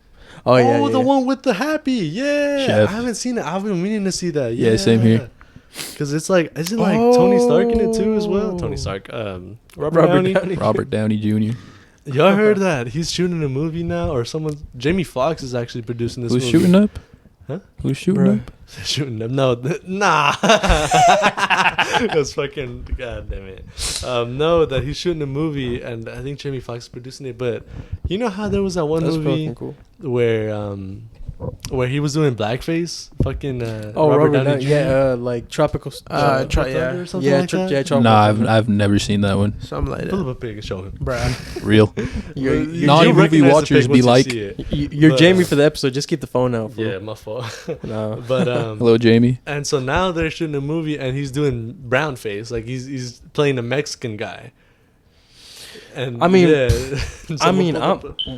Oh yeah, the yeah. one with the happy. Yeah, Chef. I haven't seen it. I've been meaning to see that. Yeah, same here. Because it's like, isn't like Tony Stark in it too as well? Tony Stark. Robert Downey. Robert Downey Jr. Y'all heard that he's shooting a movie now, or someone? Jamie Foxx is actually producing this. Who's movie. shooting up? Huh? Who's shooting Bruh. up? Shooting them? No, nah. That's fucking god damn it. No, that he's shooting a movie, and I think Jamie Foxx is producing it. But you know how there was that one That's movie fucking cool. where he was doing blackface? Fucking Oh, Robert Downey Downey. Jr. Yeah, like tropical. Try- Thunder yeah. or something Yeah, like that? tropical. Nah, I've never seen that one. Something like Pull that. up a pic and show him. Bruh. Real. You're, You- you're, Naughty you'll movie recognize the watchers pic be once like- you see it. you're But, Jamie for the episode. Just keep the phone out. Fool. Yeah, my fault. No. But Hello, Jamie. and so now they're shooting a movie, and he's doing brown face, like he's playing a Mexican guy. And I mean- yeah. I mean,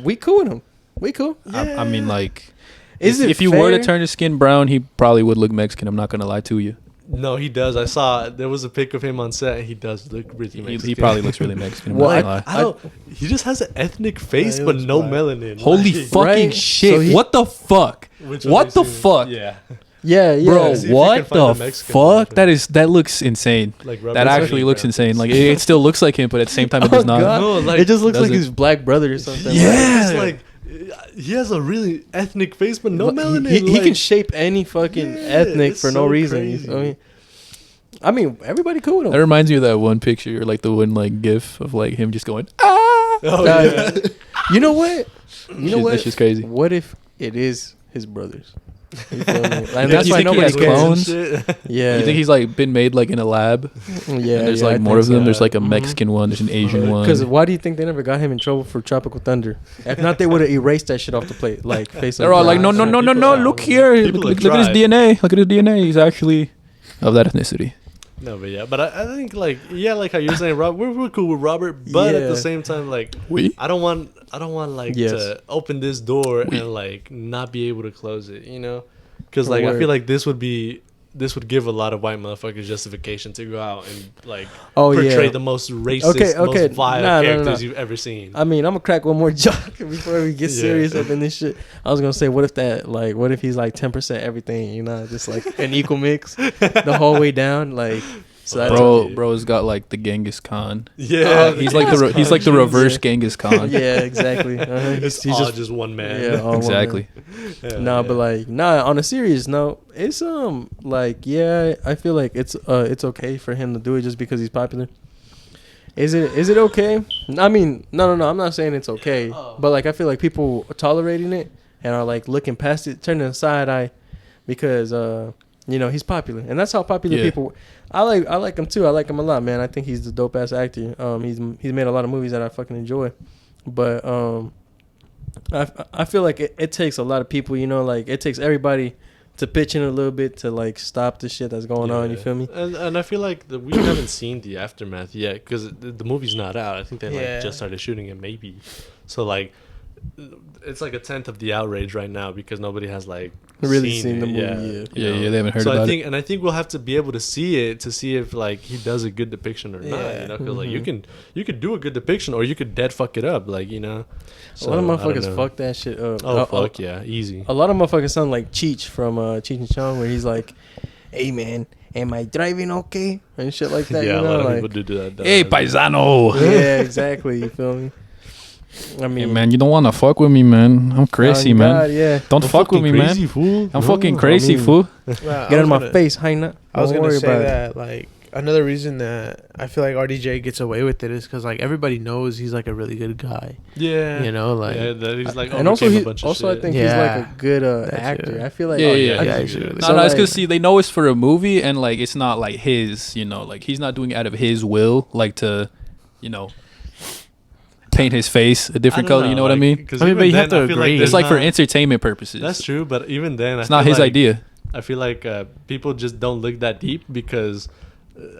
we cool with him. We cool. I mean, like, Is it if you were to fair? turn his skin brown, he probably would look Mexican. I'm not gonna lie to you. No, he does. I saw there was a pic of him on set. He does look really He, Mexican. he probably looks really Mexican. I'm Well, not gonna lie. I don't. He just has an ethnic face, Yeah, he but looks no black. melanin. Holy Like, fucking Right. shit! So he- What the fuck? which one What they the seen? fuck? Yeah, Yeah, yeah. Bro, See if you what can find the the Mexican one. fuck? That looks insane. like That actually looks insane. Like it still looks like him, but at the same time it Oh, does not. God. No, like it just looks like does it? his black brother or something. yeah, it's like he has a really ethnic face, but no Like, melanin. He like, can shape any fucking Yeah, ethnic it's for no so reason. crazy. I mean, everybody cool with That him. reminds me of that one picture, or like the one like GIF of like him just going. Oh, yeah. You know what? You know what? That's just crazy. What if it is his brothers? You feel me? Like, Yeah, that's you why think he nobody has cares. clones? Yeah. You think he's like been made like in a lab? Yeah. And there's yeah, like I more think of them. so. There's like a Mhm. Mexican one. There's an Asian one. Because why do you think they never got him in trouble for Tropical Thunder? If not, they would have erased that shit off the plate. Like face. They're all like, no, no, no, no, no. People Look have- here. people Look, have look at his tried. DNA. Look at his DNA. He's actually of that ethnicity. No, but yeah, but I think like like how you're saying, Rob, we're cool with Robert, but at Yeah. the same time, like We? I don't want like Yes. to open this door We. and like not be able to close it, you know? Because like I Word. feel like this would be this would give a lot of white motherfuckers justification to go out and like Oh, portray yeah. the most racist, most vile characters you've ever seen. I mean, I'm gonna crack one more joke before we get Yeah. serious up in this shit. I was gonna say, what if he's like 10% everything, you know, just like an equal mix the whole way down, like. So that's bro's got like the Genghis Khan. Yeah, he's like the reverse Genghis Khan. Yeah, exactly. He's all just one man. Yeah, all Exactly. But like, on a serious note, it's like, yeah, I feel like it's okay for him to do it just because he's popular. Is it okay? I mean, no, I'm not saying it's okay, but like I feel like people are tolerating it and are like looking past it, turning a side eye because he's popular, and that's how popular people. I like him too. I like him a lot, man. I think he's the dope ass actor. He's made a lot of movies that I fucking enjoy, but I feel like it takes a lot of people, like it takes everybody to pitch in a little bit to like stop the shit that's going on. You feel me? And I feel like we haven't seen the aftermath yet because the movie's not out. I think they like just started shooting it maybe. So like it's like a tenth of the outrage right now because nobody has like really seen the movie. Yeah, they haven't heard about it. And I think we'll have to be able to see it to see if like he does a good depiction or not. Because like you could do a good depiction or you could dead fuck it up. Like So, a lot of motherfuckers fuck that shit up. Oh fuck yeah, easy. A lot of motherfuckers sound like Cheech from Cheech and Chong, where he's like, "Hey man, am I driving okay?" and shit like that. Yeah, a lot of like, people do that. Hey, paisano. Yeah, exactly. You feel me? I mean, hey, man, you don't want to fuck with me, man. I'm crazy, man. God, yeah. Don't fuck with me, man. Fool. I'm fucking crazy, fool. Get out of my face, Heina. I was Don't gonna worry say about that like another reason that I feel like RDJ gets away with it is because like everybody knows he's like a really good guy. Yeah, like that he's like and also a bunch of I shit. think he's like a good actor. Too. I feel like he's really No, it's because they know it's for a movie and like it's not like his, like he's not doing it out of his will, like to, paint his face a different color. You know what I mean? But you have to agree. It's like for entertainment purposes. That's true, but even then, it's not his idea. I feel like people just don't look that deep because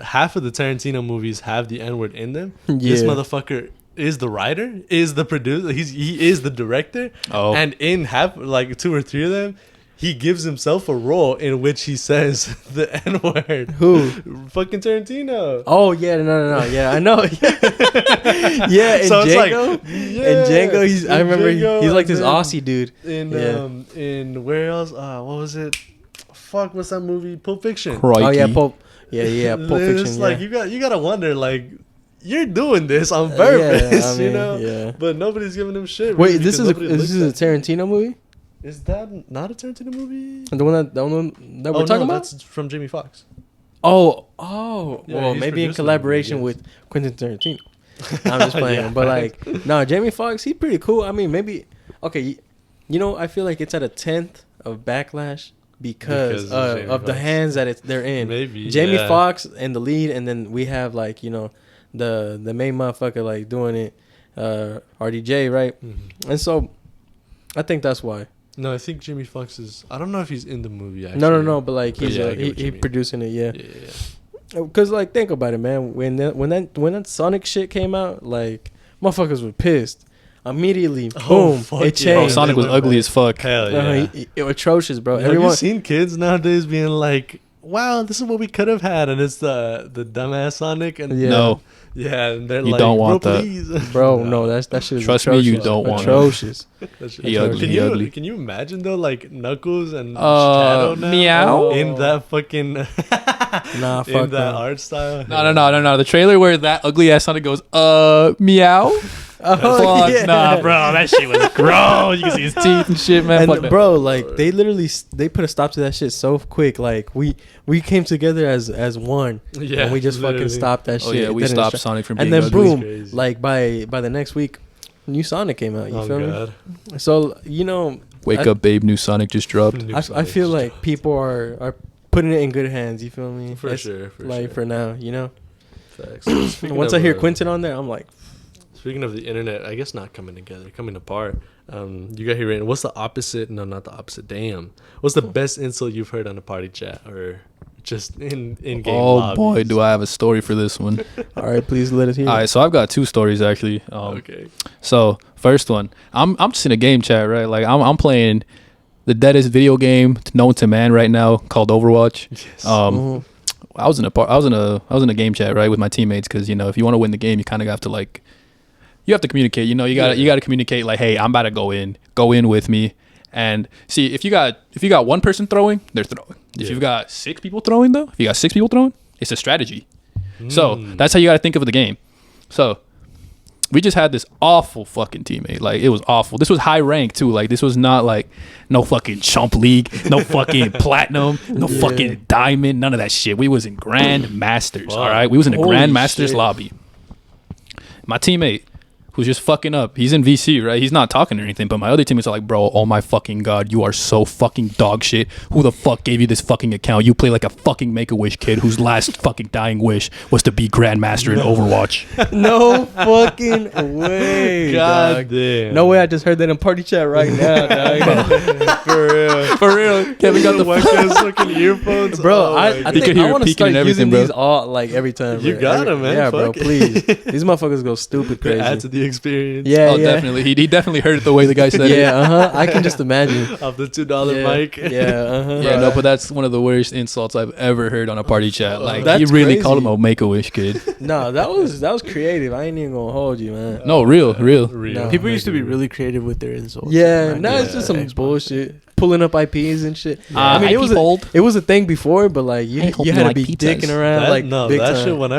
half of the Tarantino movies have the N-word in them. This motherfucker is the writer, is the producer, he is the director, and in half, like 2 or 3 of them, he gives himself a role in which he says the N-word. Who? Fucking Tarantino. Oh yeah, no. Yeah, I know. Yeah, in So it's Django. like, In Django, I remember he's like this Aussie dude. In where else? What was it? Fuck, what's that movie? Pulp Fiction. Crikey. Oh yeah, Pulp Fiction. It's like you gotta wonder like you're doing this on purpose, Yeah. But nobody's giving him shit. Wait, really, this is a Tarantino movie? Is that not a Tarantino movie? The one that we're talking about? That's from Jamie Foxx. Oh. Yeah, Well, he's maybe in producing collaboration it, with Quentin Tarantino. I'm just playing, but like, no, Jamie Foxx, he's pretty cool. I mean, maybe okay. I feel like it's at a 10th of backlash because of the hands that they're in. Maybe Jamie Foxx and the lead, and then we have like the main motherfucker like doing it, RDJ, right? Mm-hmm. And so, I think that's why. No, I think Jamie Foxx is. I don't know if he's in the movie. Actually. No, but like he's he producing it, yeah. Cause like think about it, man. When that Sonic shit came out, like motherfuckers were pissed. Immediately, boom, it changed. Sonic was ugly as fuck. Hell yeah, it was atrocious, bro. Have you seen kids nowadays being like, "Wow, this is what we could have had," and it's the dumbass Sonic and No. Yeah, and they're You like, don't want that. please. Bro, no, that shit is Trust me, you don't want it. atrocious. He ugly. Can you imagine though, like Knuckles and Shadow now meow in that fucking Nah, fuck in that that. art style? No. The trailer where that ugly ass Sonic goes, meow. Oh, Fuck, yeah. nah, bro, that shit was gross. You can see his teeth and shit, man. Fuck And that. bro, like they literally they put a stop to that shit so quick. Like we came together as one, Yeah, and we just literally. fucking stopped that shit. Oh yeah, we Didn't stopped stra- Sonic from and being then ugly. boom, Crazy. like by the next week, new Sonic came out. You Oh feel god. me? So Wake I- up, babe. New Sonic just dropped. New I Sonic feel just like dropped. people are putting it in good hands. You feel me? For That's, sure. Like for now, Facts. Once I hear Quentin on there, I'm like, Speaking of the internet, I guess not coming together, coming apart. You got here. What's the opposite? No, not the opposite. Damn. What's the best insult you've heard on a party chat or just in game? Oh boy, do I have a story for this one. all right, please let us hear. All right, so I've got 2 stories actually. Okay. So first one, I'm just in a game chat, right? Like I'm playing the deadest video game known to man right now called Overwatch. Yes. I was in a game chat, right, with my teammates, because, you know, if you want to win the game, you kind of have to like, you have to communicate. You know, you gotta communicate like, hey, I'm about to go in with me. And see, if you got one person throwing, they're throwing. If you've got 6 people throwing, though, it's a strategy. So that's how you got to think of the game. So we just had this awful fucking teammate. Like, it was awful. This was high rank too. Like, this was not like no fucking chump league, no fucking platinum, no fucking diamond, none of that shit. We was in Grand Masters. All right, we was in a Grand Masters lobby. My teammate, who's just fucking up, he's in VC, right? He's not talking or anything, but my other teammates are like, bro, oh my fucking god, you are so fucking dog shit. Who the fuck gave you this fucking account? You play like a fucking Make-A-Wish kid whose last fucking dying wish was to be Grandmaster in Overwatch. No fucking way. God damn. No way I just heard that in party chat right now, dog. For real. Kevin got the fucking earphones. Bro, Oh I my You think can I hear want to peeking start and using everything, bro. these all like every time. You bro. got 'em, man. Yeah, bro. Fuck it. Please, these motherfuckers go stupid crazy. Add to the experience. Yeah, Oh, yeah. definitely. He definitely heard it the way the guy said it. Yeah, I can just imagine. Off the $2 Yeah, mic. yeah, Yeah, no, but that's one of the worst insults I've ever heard on a party chat. Like, That's he really crazy. called him a Make-A-Wish kid. No, that was creative. I ain't even gonna hold you, man. No, real. No. People used to be really creative with their insults. Yeah, Back now in it's just the some Xbox bullshit. Pulling up IPs and shit. I I mean, it was a thing before, but like I you hope you you had to like be pizzas. dicking around That, like no, big that time. shit when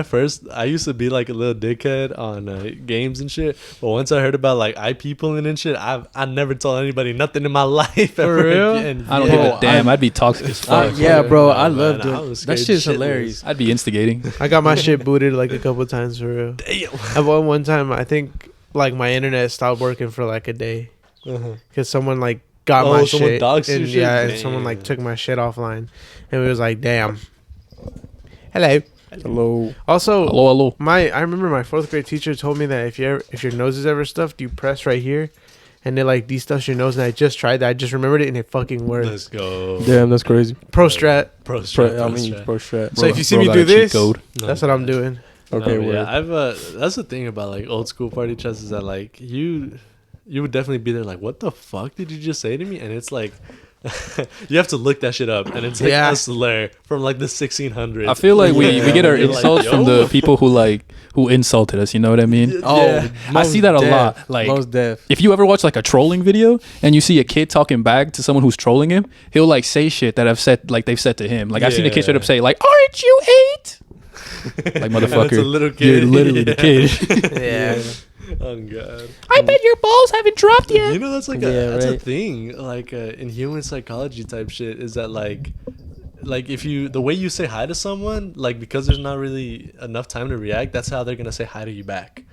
I used to be like a little dickhead on games and shit. But once I heard about like IP pulling and shit, I never told anybody nothing in my life ever real? again. I don't give a damn. I'd be toxic as fuck. Yeah, bro, I man, love I doing was that. scared Shit's shitless. hilarious. I'd be instigating. I got my shit booted like a couple times for real. Damn. At one time, I think like my internet stopped working for like a day because someone like got my someone shit. doxed your and, shit? yeah, and someone Damn. like took my shit offline, and we was like, damn. Hello. Hello. Also, Hello. I remember my 4th grade teacher told me that if your nose is ever stuffed, you press right here, and it like de-stuffs your nose. And I just tried that. I just remembered it, and it fucking worked. Let's go. Damn, that's crazy. Pro strat. Pro strat. I mean, pro strat. So if you see Bro me got do a cheat this, code. that's what I'm doing. Okay, No, word. yeah, I've that's the thing about like old school party chats is that like you would definitely be there like, what the fuck did you just say to me? And it's like you have to look that shit up, and it's like a slur from like the 1600s. I feel like we get our You're like, insults from yo. the people who insulted us. You know what I mean? Oh, I see that a lot. Like, most deaf. if you ever watch like a trolling video and you see a kid talking back to someone who's trolling him, he'll like say shit that they've said to him. Like, I've seen a kid straight up say like, "Aren't you 8?" Like, motherfucker, It's a little you're kid. literally the kid. Yeah. Oh god. I bet your balls haven't dropped yet. You know that's like Yeah, that's a right. thing like in human psychology type shit is that like if you the way you say hi to someone, like, because there's not really enough time to react, that's how they're gonna say hi to you back.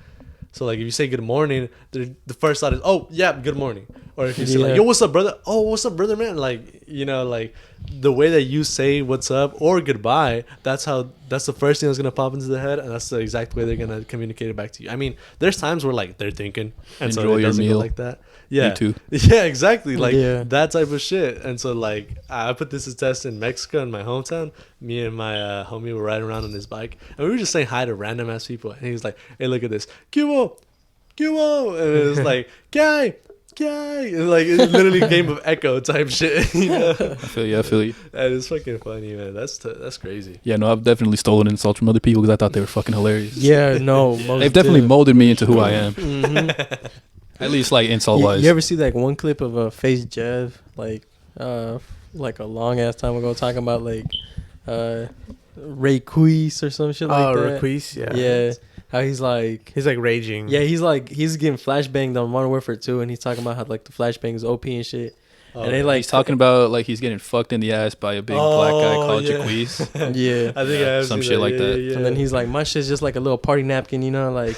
So like if you say good morning, the first thought is, oh yeah, good morning. Or if you say like, yo, what's up, brother? Oh, what's up, brother, man? Like, you know, like the way that you say what's up or goodbye, that's the first thing that's gonna pop into the head, and that's the exact way they're gonna communicate it back to you. I mean, there's times where like they're thinking, and so Enjoy it your doesn't go meal. like that. Yeah, Me too. Yeah, exactly. Like Yeah. that type of shit. And so like I put this as test in Mexico in my hometown. Me and my homie were riding around on his bike, and we were just saying hi to random ass people. And he was like, "Hey, look at this, Cubo, Cubo," and it was like, "Guy." And like it's literally a game of echo type shit. You know? I feel you. That is fucking funny, man. That's crazy. Yeah, no, I've definitely stolen insults from other people because I thought they were fucking hilarious. Yeah, no. Most They've definitely deaf. molded me into who I am. Mhm. At least like insult wise. You ever see like one clip of a Face Jeff like a long ass time ago talking about like Ray Queese or some shit like Oh, that? Requise, yeah. Yeah. How he's like raging. yeah, he's getting flashbanged on Modern Warfare 2, and he's talking about how like the flashbang is OP and shit. And they like he's talking about like he's getting fucked in the ass by a big black guy called yeah. Jaquez. yeah. I think I have Some seen shit like that. And then he's like, my shit's just like a little party napkin, you know, like.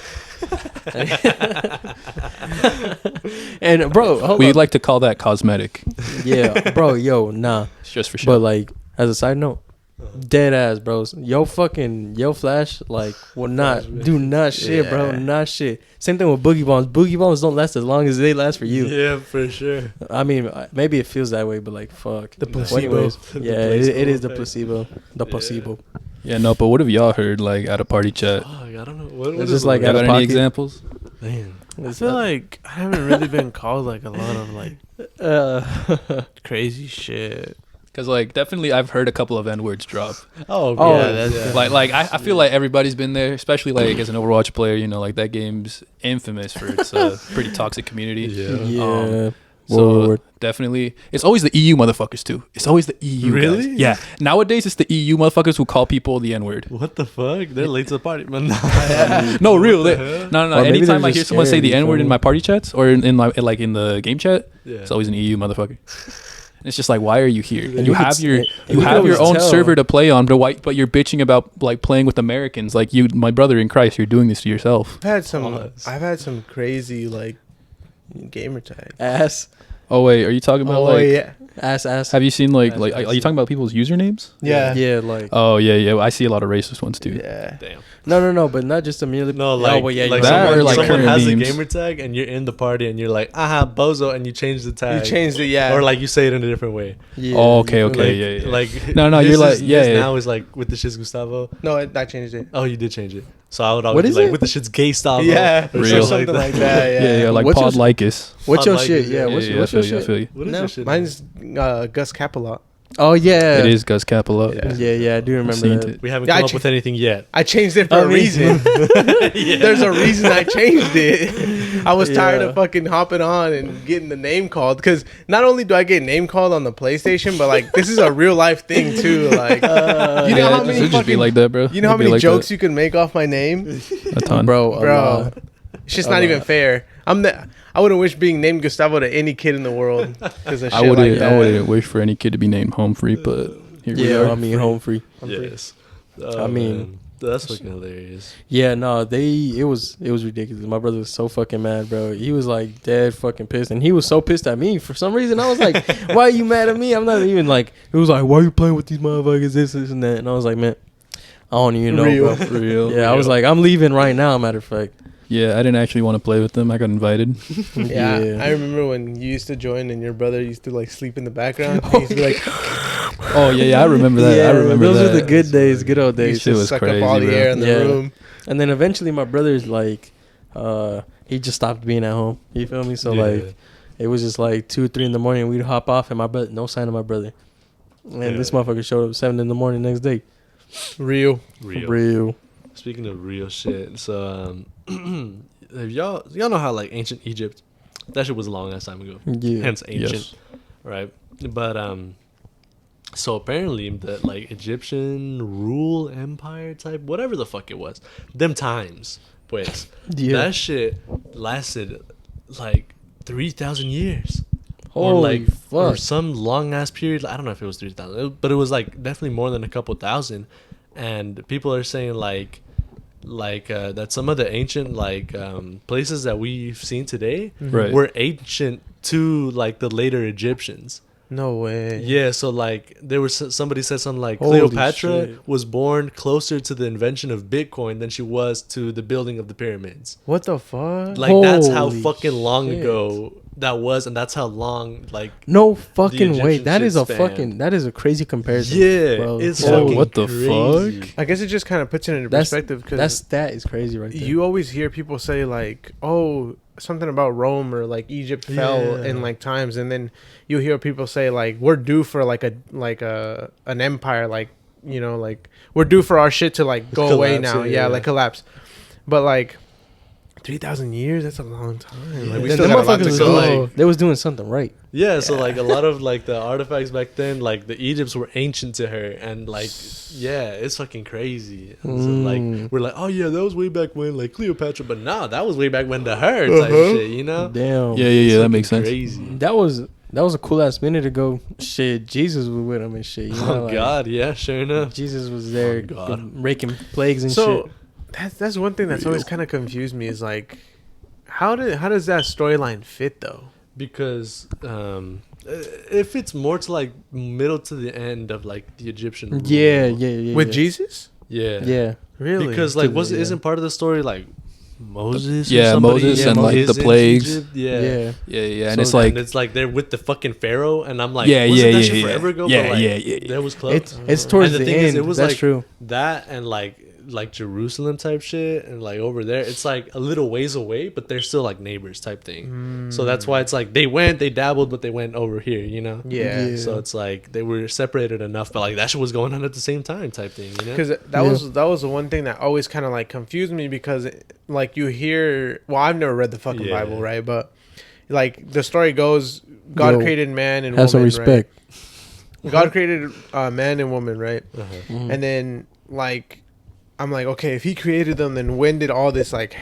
And bro, hold We'd up. like to call that cosmetic. Yeah, bro, yo, nah. It's just for But sure. like, as a side note, dead ass, bros. Yo flash, like, will not do not shit, bro. Yeah. Not shit. Same thing with boogie bombs. Boogie bombs don't last as long as they last for you. Yeah, for sure. I mean, maybe it feels that way, but like, fuck. The Well, placebo. anyways, The yeah, it placebo is the effect. placebo. The Yeah. placebo. Yeah, no, but what have y'all heard like at a party chat? Oh, I don't know. What It's is just it? like Y'all out got of any pocket. examples? Man. I feel like I haven't really been called like a lot of like Crazy shit. Because like definitely I've heard a couple of N-words drop. Oh, yeah, Like I feel like everybody's been there, especially like as an Overwatch player. You know, like that game's infamous for its pretty toxic community. Yeah. So definitely, it's always the EU motherfuckers too. It's always the EU. Really? Guys. Yeah. Nowadays, it's the EU motherfuckers who call people the N-word. What the fuck? They're late to the party, man. No, real. the No. Or maybe Anytime they're I hear just someone say scared, the you N-word feel in me? my party chats or in my like in the game chat, Yeah. it's always an EU motherfucker. It's just like, why are you here? And You you could have s- your and you you could have your always own tell. server to play on, but you're bitching about like playing with Americans. Like you, my brother in Christ, you're doing this to yourself. I've had some crazy like gamer tags. Ass. Oh wait, are you talking about Oh like? yeah, Ass. Have you seen like Yes, are you talking about people's usernames? yeah, Yeah, like. Oh yeah. I see a lot of racist ones too. yeah. Damn. No, but not just immediately. No, like, well, yeah, like you're that right. someone, or, like, someone current has a memes. gamer tag and you're in the party and you're like, bozo, and you change the You tag. changed it, yeah. Or like you say it in a different way. Yeah, Oh, okay, you feel okay, me? yeah, yeah. Like No, this you're is- like- yeah, this yeah. now is like with the shits Gustavo. No, I changed it. Oh, you did change it. So I would always What be is like it? with the shits gay style. Yeah, or Real. something like that. Yeah, Yeah, like What's Pod your- Lycus. What's your Like shit? it, Yeah, yeah, what's I your feel shit? you. I feel you. What is No. your shit? Mine's Gus Capalot. Oh yeah, It is Gus Capalot. Yeah. I do remember Seen that. it. We haven't Yeah, come I up ch- with anything yet. I changed it for I a mean- reason. There's a reason I changed it. I was tired Yeah. of fucking hopping on and getting the name called. Because not only do I get name called on the PlayStation, but like this is a real life thing too. Like you know Yeah, how it many just be fucking like that, bro. you know how It'd be many like jokes that. you can make off my name, A ton. Bro, bro. It's just not even fair. I wouldn't wish being named Gustavo to any kid in the world because of shit I wouldn't. like that. I wouldn't wish for any kid to be named Humphrey, but here we Yeah, are. I mean home free. Yes. I mean- man. That's fucking hilarious. Yeah, no, it was ridiculous. My brother was so fucking mad, bro. He was like dead fucking pissed, and he was so pissed at me for some reason. I was like, "Why are you mad at me?" I'm not even like. It was like, "Why are you playing with these motherfuckers? This and that." And I was like, "Man, I don't even know, Real. bro." Real. Yeah, I was like, "I'm leaving right now." Matter of fact. Yeah, I didn't actually want to play with them. I got invited. Yeah, I remember when you used to join and your brother used to like sleep in the background. He used to be like, Oh yeah, I remember that. I remember those that. are the good days, good old he days. used Shit to was suck crazy, up all the bro. air in the Yeah. room. And then eventually, my brother's like, he just stopped being at home. You feel me? So like, it was just like 2, 3 in the morning. We'd hop off, and my brother, no sign of my brother. And this motherfucker showed up 7 in the morning next day. Real. Real. Speaking of real shit, so if y'all know how like ancient Egypt, that shit was a long ass time ago. Yeah. Hence ancient, Yes. right? But so apparently the like Egyptian rule empire type, whatever the fuck it was, them times, pues, Yeah. that shit lasted like 3,000 years. Or Holy like or fuck. some long ass period. I don't know if it was 3,000, but it was like definitely more than a couple thousand. And people are saying like that some of the ancient like places that we've seen today Right. were ancient to like the later Egyptians. No way. Yeah, so like there was somebody said something like Holy Cleopatra shit. was born closer to the invention of Bitcoin than she was to the building of the pyramids. What the fuck? Like that's how Holy fucking long shit. ago that was, and that's how long like No fucking way. Egyptian That shit is a span. fucking. That is a crazy comparison. yeah, bro. it's Oh, fucking what the crazy. fuck? I guess it just kind of puts it into That's- perspective That's because that is crazy right there. you always hear people say like, "Oh, something about Rome or like Egypt fell Yeah. in like times," and then you hear people say like, "We're due for like an empire, like you know, like we're due for our shit to like go away Collapse, now, yeah, yeah, yeah. like collapse." But like 3,000 years, that's a long time. Like we Then still them got a lot motherfuckers to was go. go. like, they was doing something right. Yeah, so like a lot of like the artifacts back then, like the Egypts were ancient to her, and like yeah, it's fucking crazy. And so, like we're like, oh yeah, that was way back when, like Cleopatra, but nah, that was way back when to her type shit, you know? Damn. Yeah, It's that fucking makes sense. Crazy. That was a cool ass minute ago. Shit, Jesus was with him and shit. You know, Oh like, God, yeah, sure enough. Jesus was there, Oh, God. raking plagues and So shit. that's one thing that's always kind of confused me is like, how does that storyline fit though? Because if it's more to like middle to the end of like the Egyptian rule, Yeah. With yeah. Jesus? yeah, Yeah. Really? because like Yeah. isn't part of the story like Moses? or Yeah, somebody Moses and, like, is the in plagues. Egypt? Yeah. Yeah. And So it's like they're with the fucking pharaoh, and I'm like, Yeah, wasn't yeah, that yeah, shit yeah. forever ago? Yeah, but like, yeah. that was close. It's towards And the the thing is, end. it was That's like- true. That and like like Jerusalem type shit, and like over there, it's like a little ways away, but they're still like neighbors type thing. So that's why it's like they dabbled, but they went over here, you know? Yeah. So it's like they were separated enough, but like that shit was going on at the same time type thing, you know? Because that was the one thing that always kind of like confused me, because like you hear, well, I've never read the fucking Bible, right? But like the story goes, God created man and woman. Have some respect. Right? God created man and woman, right? Mm-hmm. And then like I'm like, okay, if he created them, then when did all this like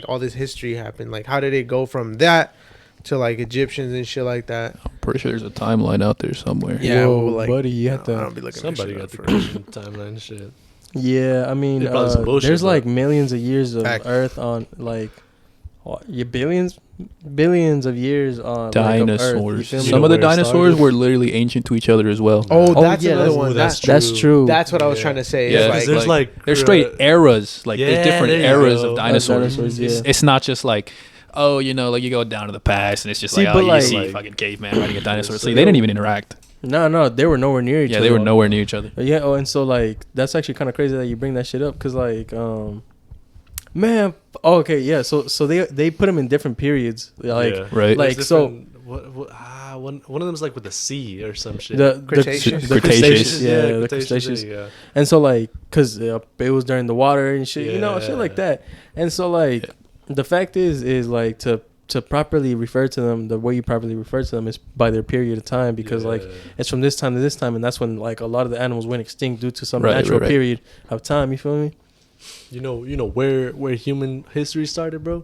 all this history happen? Like, how did it go from that to like Egyptians and shit like that? I'm pretty sure there's a timeline out there somewhere. Yeah, Whoa, well, like, buddy, you have to. I don't be looking. Somebody got the Christian timeline and shit. Yeah, I mean, It's probably some bullshit, there's but- like millions of years of Fact. Earth on like, billions of years on Dinosaurs. Like, of Earth, you feel me? You Some know of the where it dinosaurs started? were literally ancient to each other as well. Oh, Oh, that's yeah, another that's- one. that's That's true. That's what I was Yeah. trying to say. Yeah, It's Because like, there's like There's straight eras. Like Yeah, there's different there you eras go. of dinosaurs. Dinosaurs, yeah. It's not just like, oh, you know, like you go down to the past and it's just See, like, but oh, you like- see fucking caveman riding a dinosaur. See, they didn't even interact. No, they were nowhere near each Yeah, other. they were nowhere near each other. Yeah, oh, and so like that's actually kind of crazy that you bring that shit up, because like man, okay, yeah, so they put them in different periods, like Yeah. Right. like There's so different- one of them is like with the sea or some shit. the Cretaceous. the Cretaceous. yeah, the Cretaceous. there you go. And so like, cause it was during the water and shit, you know, shit Yeah. like that. And so like, the fact is like to properly refer to them, the way you properly refer to them is by their period of time, because like Yeah. it's from this time to this time, and that's when like a lot of the animals went extinct due to some Right, natural right. period of time. You feel me? You know where human history started, bro?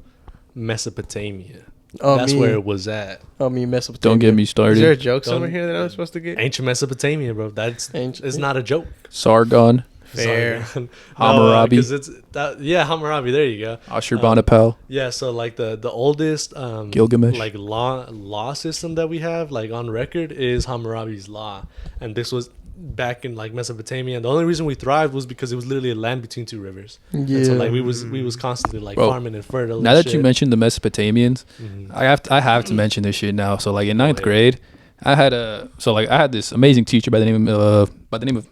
Mesopotamia. Oh, That's where it was at. Mesopotamia. Don't get me is there a started. joke Don't- somewhere here that I'm supposed to get? Ancient Mesopotamia, bro. That's Ancient- it's not a joke. Sargon, Fair. Sorry. Hammurabi. Because it's that. Yeah, Hammurabi. There you go. Ashurbanipal, Yeah, so like the oldest Gilgamesh. like law system that we have like on record is Hammurabi's law, and this was back in like Mesopotamia. And the only reason we thrived was because it was literally a land between two rivers. Yeah. And so like we was constantly like Bro, farming and fertile. now and that you shit. mentioned the Mesopotamians, Mhm. I have to mention this shit now. So like in ninth yeah. grade, I had this amazing teacher by the name of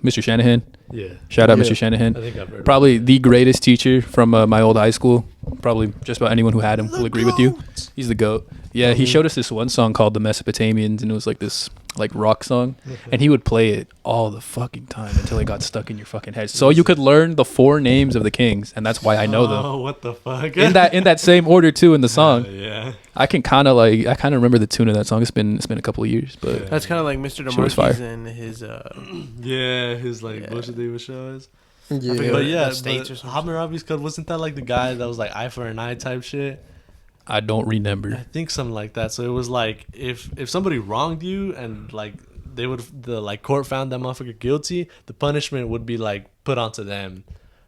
Mr. Shanahan. Yeah, Shout out Yeah. Mr. Shanahan. I think I've heard. Probably the greatest teacher from my old high school. Probably just about anyone who had him will agree with you. He's the GOAT. Yeah, he showed us this one song called The Mesopotamians, and it was like this like rock song, and he would play it all the fucking time until it got stuck in your fucking head. So you could learn the 4 names of the kings, and that's why I know them. Oh, what the fuck? In that same order too in the song. Yeah. I kind of remember the tune of that song. It's been a couple of years, but Yeah. That's kind of like Mr. She was fire. DeMarquis and his Yeah, his like Yeah. bullshit they would show us. Yeah. forget But what- yeah, the States or something. Hammurabi's code, wasn't that like the guy that was like eye for an eye type shit? I don't remember. I think something like that. So it was like if somebody wronged you and like the court found that motherfucker guilty, the punishment would be like put onto them.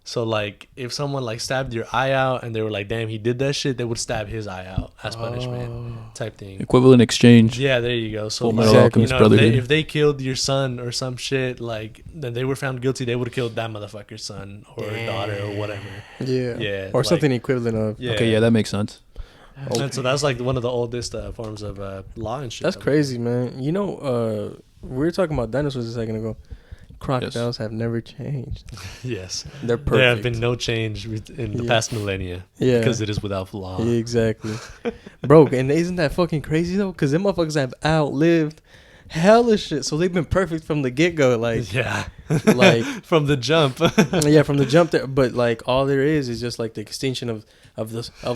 So like if someone like stabbed your eye out and they were like, damn, he did that shit, they would stab his eye out as punishment type thing. Equivalent exchange. Yeah, there you go. So Full like, Metal Alchemist if Brotherhood. they killed your son or some shit, like then they were found guilty, they would have killed that motherfucker's son or daughter or whatever. Yeah. Yeah, Or like- something equivalent of. Yeah. Okay, yeah, that makes sense. And so that's like one of the oldest forms of law and shit. That's that we- crazy, man. You know, we were talking about dinosaurs a second ago. Crocodiles have never changed. Yes. They're perfect. There have been no change in the Yeah. past millennia. Yeah. Because it is without law. Yeah, exactly. Bro, and isn't that fucking crazy though? Because them motherfuckers have outlived hella shit. So they've been perfect from the get go. Like, Yeah. like From the jump. yeah, from the jump there. But like all there is just like the extinction of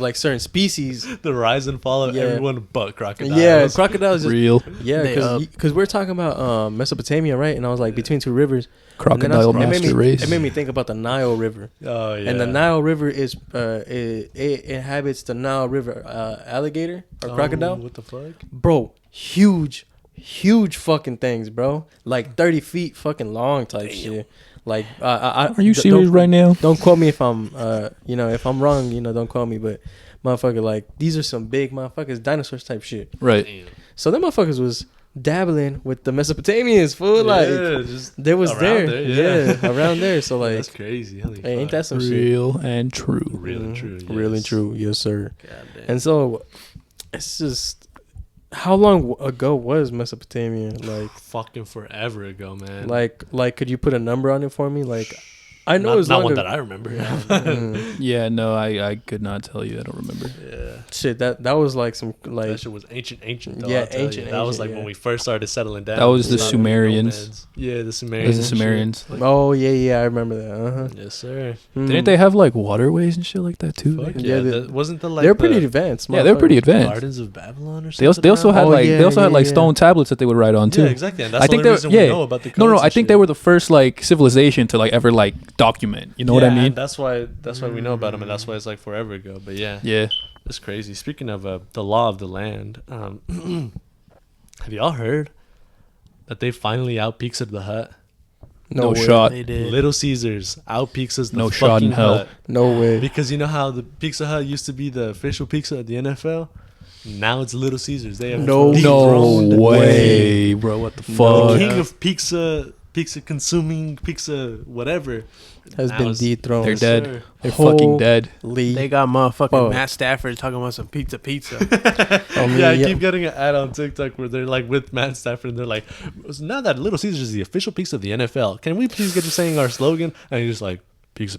like certain species. The rise and fall of Yeah. everyone but crocodiles. Yeah, crocodiles just Real yeah, They up. because we're talking about Mesopotamia, right? And I was like between two rivers. And then crocodile it made master race. It made me think about the Nile River. Oh, yeah. And the Nile River is it inhabits the Nile River alligator or crocodile. What the fuck? Bro, huge fucking things, bro. Like 30 feet fucking long type shit. Like, Are you serious right now? Don't quote me if I'm, if I'm wrong, don't quote me. But motherfucker, like, these are some big motherfuckers, dinosaurs type shit. Right. Damn. So them motherfuckers was dabbling with the Mesopotamians, fool. Like, just they was around there. yeah. Around there. So like, That's crazy. Holy hey, ain't fuck. that some shit? Real and true. Real and true. Real and yes. true, yes, sir. Goddamn. And so, it's just, how long ago was Mesopotamia? Like, Fucking forever ago, man. like, could you put a number on it for me? Like, I know it's not one longer. that I remember. Yeah, no, I could not tell you. I don't remember. Yeah. Shit, that was like some like That shit was ancient. Though, Yeah, I'll tell you. ancient, That was like yeah. when we first started settling down. That was We the started being Sumerians. nomads. Yeah, the It Sumerians. was the and shit. Sumerians. oh yeah, I remember that. Yes, sir. Didn't they have like waterways and shit like that too? Fuck Yeah, yeah. Wasn't the like they're pretty the advanced. Yeah, they're pretty motherfuckers. advanced. Gardens of Babylon or They something? also had Oh, like yeah, they also had like yeah. stone tablets that they would write on too. Yeah, exactly. And that's I the think only they reason yeah. we know about the codes No, I and think they shit. were the first like civilization to like ever like document. You know what I Yeah, mean? and that's why we know about them, and that's why it's like forever ago. But yeah, Yeah. it's crazy. Speaking of the law of the land, have y'all heard that they finally out Pizza the Hut? No way. shot. They did. Little Caesars out Pizza's the No shot in fucking hell. Hut. No way. Because you know how the Pizza Hut used to be the official pizza at the NFL? Now it's Little Caesars. They have No dethroned No way, bro. What the the fuck? king of pizza consuming, pizza whatever. Has Now been it's- dethroned. They're Yes, dead. sir. They're fucking dead. Holy. They got motherfucking Fuck. Matt Stafford talking about some pizza. I mean, Yeah, I yeah. keep getting an ad on TikTok where they're like with Matt Stafford and they're like, now that Little Caesars is the official pizza of the NFL, can we please get to saying our slogan? And he's just like, pizza.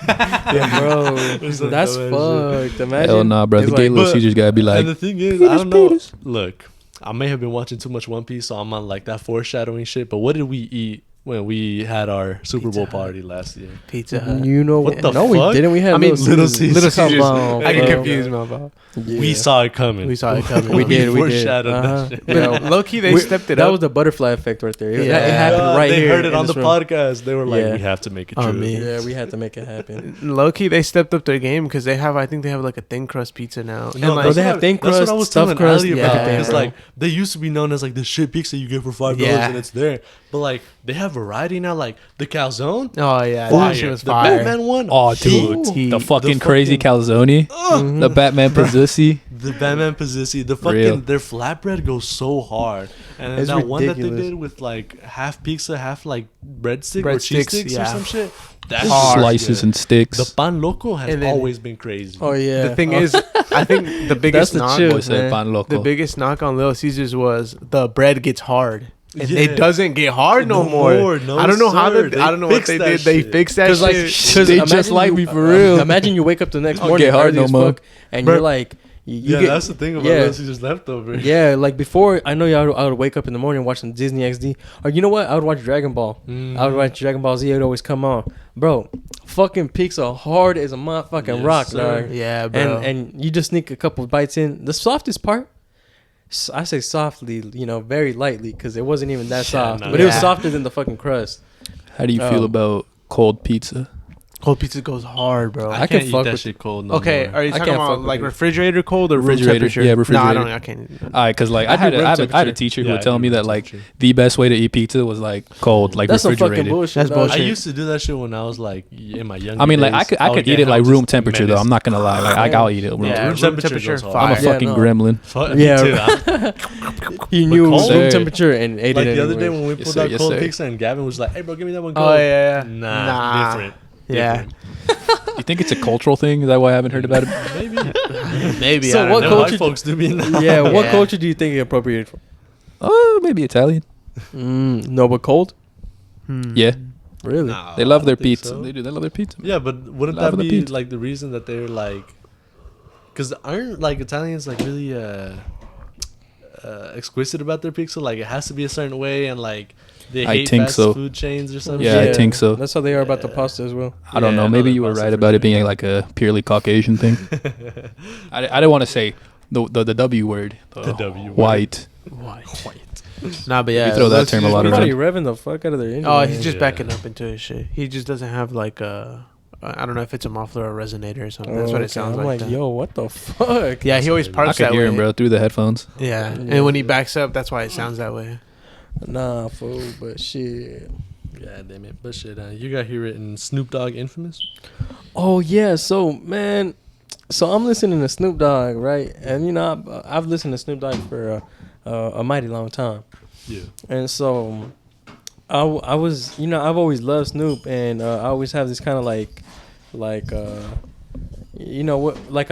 Yeah, bro. It's like That's dumbass shit. fucked. Imagine. Hell nah, bro. It's The gay like, Little but- Caesars gotta be like, And the thing is, I don't know. Look, I may have been watching too much One Piece, so I'm on like that foreshadowing shit. But what did we eat when we had our Super Bowl Pizza Hut. party last year? Pizza Hut. You know What the No, we fuck? didn't. We had I mean, Little Caesars. Little Caesars. Come on, I get bro. confused, motherfucker. Yeah. We saw it coming. We saw it coming. We did. We did. foreshadowed Uh-huh. that shit. Yeah. Low key, they We- stepped it that up. was the butterfly effect right there. It Yeah. happened right they here. heard it in on the this room. podcast. They were like, Yeah. we have to make it Oh, true. man. Yeah, we had to make it happen. Low key, they stepped up their game because I think they have like a thin crust pizza now. No, And, bro, they have thin that's what I crust, was stuffed telling crust, Ali yeah, about. everything, Because bro. like they used to be known as like the shit pizza you get for $5 Yeah. and it's there. But like they have variety now. Like the calzone, oh yeah, fire. that shit was The fire. Batman one, oh, heat. dude, the The fucking crazy calzone, Mhm. the Batman Pizzusi. The Batman Pizzusi, the fucking Real. their flatbread goes so hard, and then It's that one that they ridiculous. did with like half pizza, half like breadstick or cheese Breadsticks, sticks or yeah. some shit. That's Hard. Slices good. and sticks. The pan loco has And then- always been crazy. Oh yeah. The thing is, I think the biggest the knock, chill. Boy said man. pan loco. the biggest knock on Little Caesars was the bread gets hard. And Yeah. it doesn't get hard no more. No, I don't know how sir. they, I don't know what fixed they that did. They shit. fixed that Because like, shit. They imagine just like you- me for real. Imagine you wake up the next Don't morning get hard early no as more. fuck, and Bro. you're like, you Yeah, get, that's the thing about yeah. Little Caesars leftover. yeah, like before, I know I would wake up in the morning and watch some Disney XD, or you know what? I would watch Dragon Ball. I would watch Dragon Ball Z. It would always come on, bro. Fucking pizza hard as a motherfucking Yes, rock, sir. dog. Yeah, bro. And you just sneak a couple bites in. The softest part, I say softly, very lightly, because it wasn't even that Yeah, soft, no. but it was Yeah. softer than the fucking crust. How do you feel Oh. about cold pizza? Cold pizza goes hard, bro. I I can't can eat fuck that with- shit cold. No Okay, more. are you I talking can't fuck about with like it. refrigerator cold or room Refrigerator, temperature? yeah, No, refrigerator. I can't. All right, because like I I do had room a temperature. teacher who Yeah, would I tell do me room that like temperature. the best way to eat pizza was like cold, like That's some fucking refrigerated. bullshit. That's dog. bullshit. I used to do that shit when I was like in my younger I mean, like days. I could eat it like room temperature though. I'm not gonna lie. Like I'll eat it. Room Yeah, room room temperature temperature, goes hard. I'm a fire. Yeah, fucking no. gremlin. Fuck, Yeah. me too. He knew cold? room Sir. temperature and ate Like it the other anyway. day when we Yes, pulled sir, out yes, cold sir. pizza and Gavin was like, "Hey, bro, give me that one cold." Oh yeah, yeah. Nah, different. Yeah. Different. You think it's a cultural thing? Is that why I haven't heard about it? Maybe. Maybe. So I don't what know. Them culture- white folks do be in Yeah, what Yeah. culture do you think it appropriated from? Oh, maybe Italian. No, but cold? Yeah, Really? Nah, they I love don't their think pizza. so. They do. They love their pizza. Yeah, but wouldn't Love that the be pizza. like the reason that they're like? Because aren't like Italians like really exquisite about their pizza? Like it has to be a certain way, and like they I hate think fast so. food chains or something. Yeah, I think so. That's how they are about the Yeah. pasta as well. I don't Yeah, know. I know Maybe their you were pasta right for about it sure. being like a purely Caucasian thing. I didn't want to say the W word. The W word. White. Nah, but yeah, We throw that let's term a just- lot around. Everybody revving the fuck out of their engine. Oh, man. he's just Yeah. backing up into his shit. He just doesn't have like a, I don't know if it's a muffler or a resonator or something. That's what Okay, it sounds I'm like. that. yo, what the fuck? Yeah, he always I I parks could that hear way. him, bro, through the headphones. Yeah. Yeah. And when he backs up, that's why it sounds that way. Nah, fool, but shit. Yeah, damn it. But shit, you got here written Snoop Dogg infamous. Oh yeah, so man, so I'm listening to Snoop Dogg, right? And I've listened to Snoop Dogg for a mighty long time. Yeah. And so I was, I've always loved Snoop, and I always have this kind of like like a